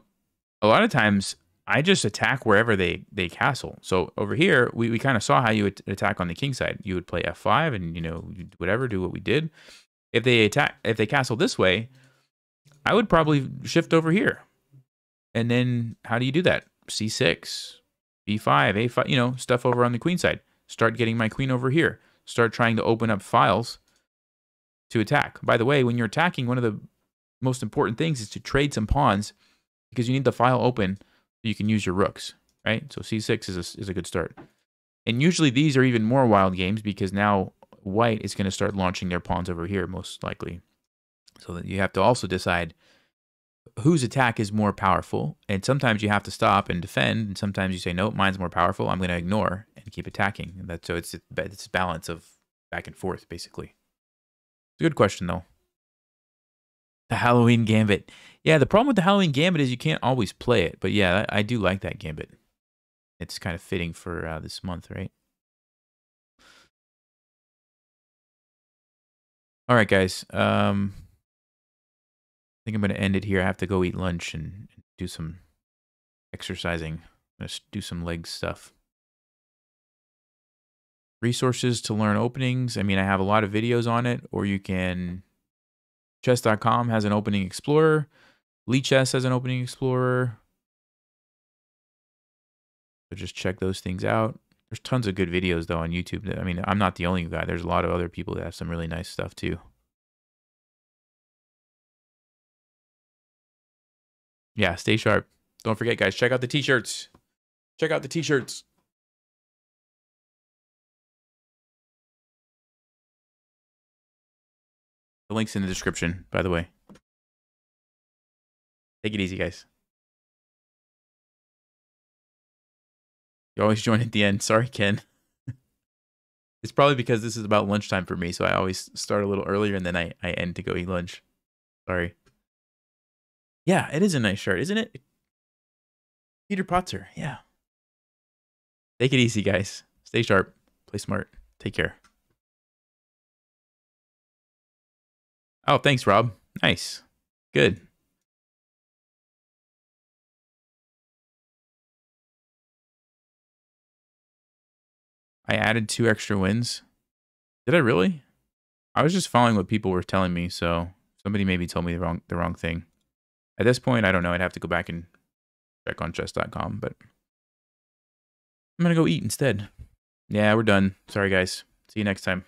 lot of times I just attack wherever they castle. So over here, we kind of saw how you would attack on the king side. You would play f5 and, you know, whatever, do what we did. If they castle this way, I would probably shift over here. And then how do you do that? C6, B5, A5, you know, stuff over on the queen side. Start getting my queen over here. Start trying to open up files to attack. By the way, when you're attacking, one of the most important things is to trade some pawns, because you need the file open so you can use your rooks, right? So C6 is a good start. And usually these are even more wild games, because now white is going to start launching their pawns over here, most likely. So that you have to also decide whose attack is more powerful. And sometimes you have to stop and defend, and sometimes you say, nope, mine's more powerful. I'm going to ignore and keep attacking. And so it's a balance of back and forth, basically. It's a good question, though. The Halloween Gambit. Yeah, the problem with the Halloween Gambit is you can't always play it. But yeah, I do like that Gambit. It's kind of fitting for this month, right? All right, guys. I think I'm going to end it here. I have to go eat lunch and do some exercising. I'm going to do some leg stuff. Resources to learn openings. I mean, I have a lot of videos on it, or you can... Chess.com has an opening explorer. Leechess has an opening explorer. So just check those things out. There's tons of good videos though on YouTube. I mean, I'm not the only guy. There's a lot of other people that have some really nice stuff too. Yeah, stay sharp. Don't forget, guys, check out the t-shirts. Check out the t-shirts. The link's in the description, by the way. Take it easy, guys. You always join at the end. Sorry, Ken. It's probably because this is about lunchtime for me, so I always start a little earlier and then I end to go eat lunch. Sorry. Yeah, it is a nice shirt, isn't it? Peter Potzer, yeah. Take it easy, guys. Stay sharp. Play smart. Take care. Oh, thanks, Rob. Nice. Good. I added 2 extra wins. Did I really? I was just following what people were telling me, so somebody maybe told me the wrong thing. At this point, I don't know. I'd have to go back and check on chess.com, but I'm going to go eat instead. Yeah, we're done. Sorry, guys. See you next time.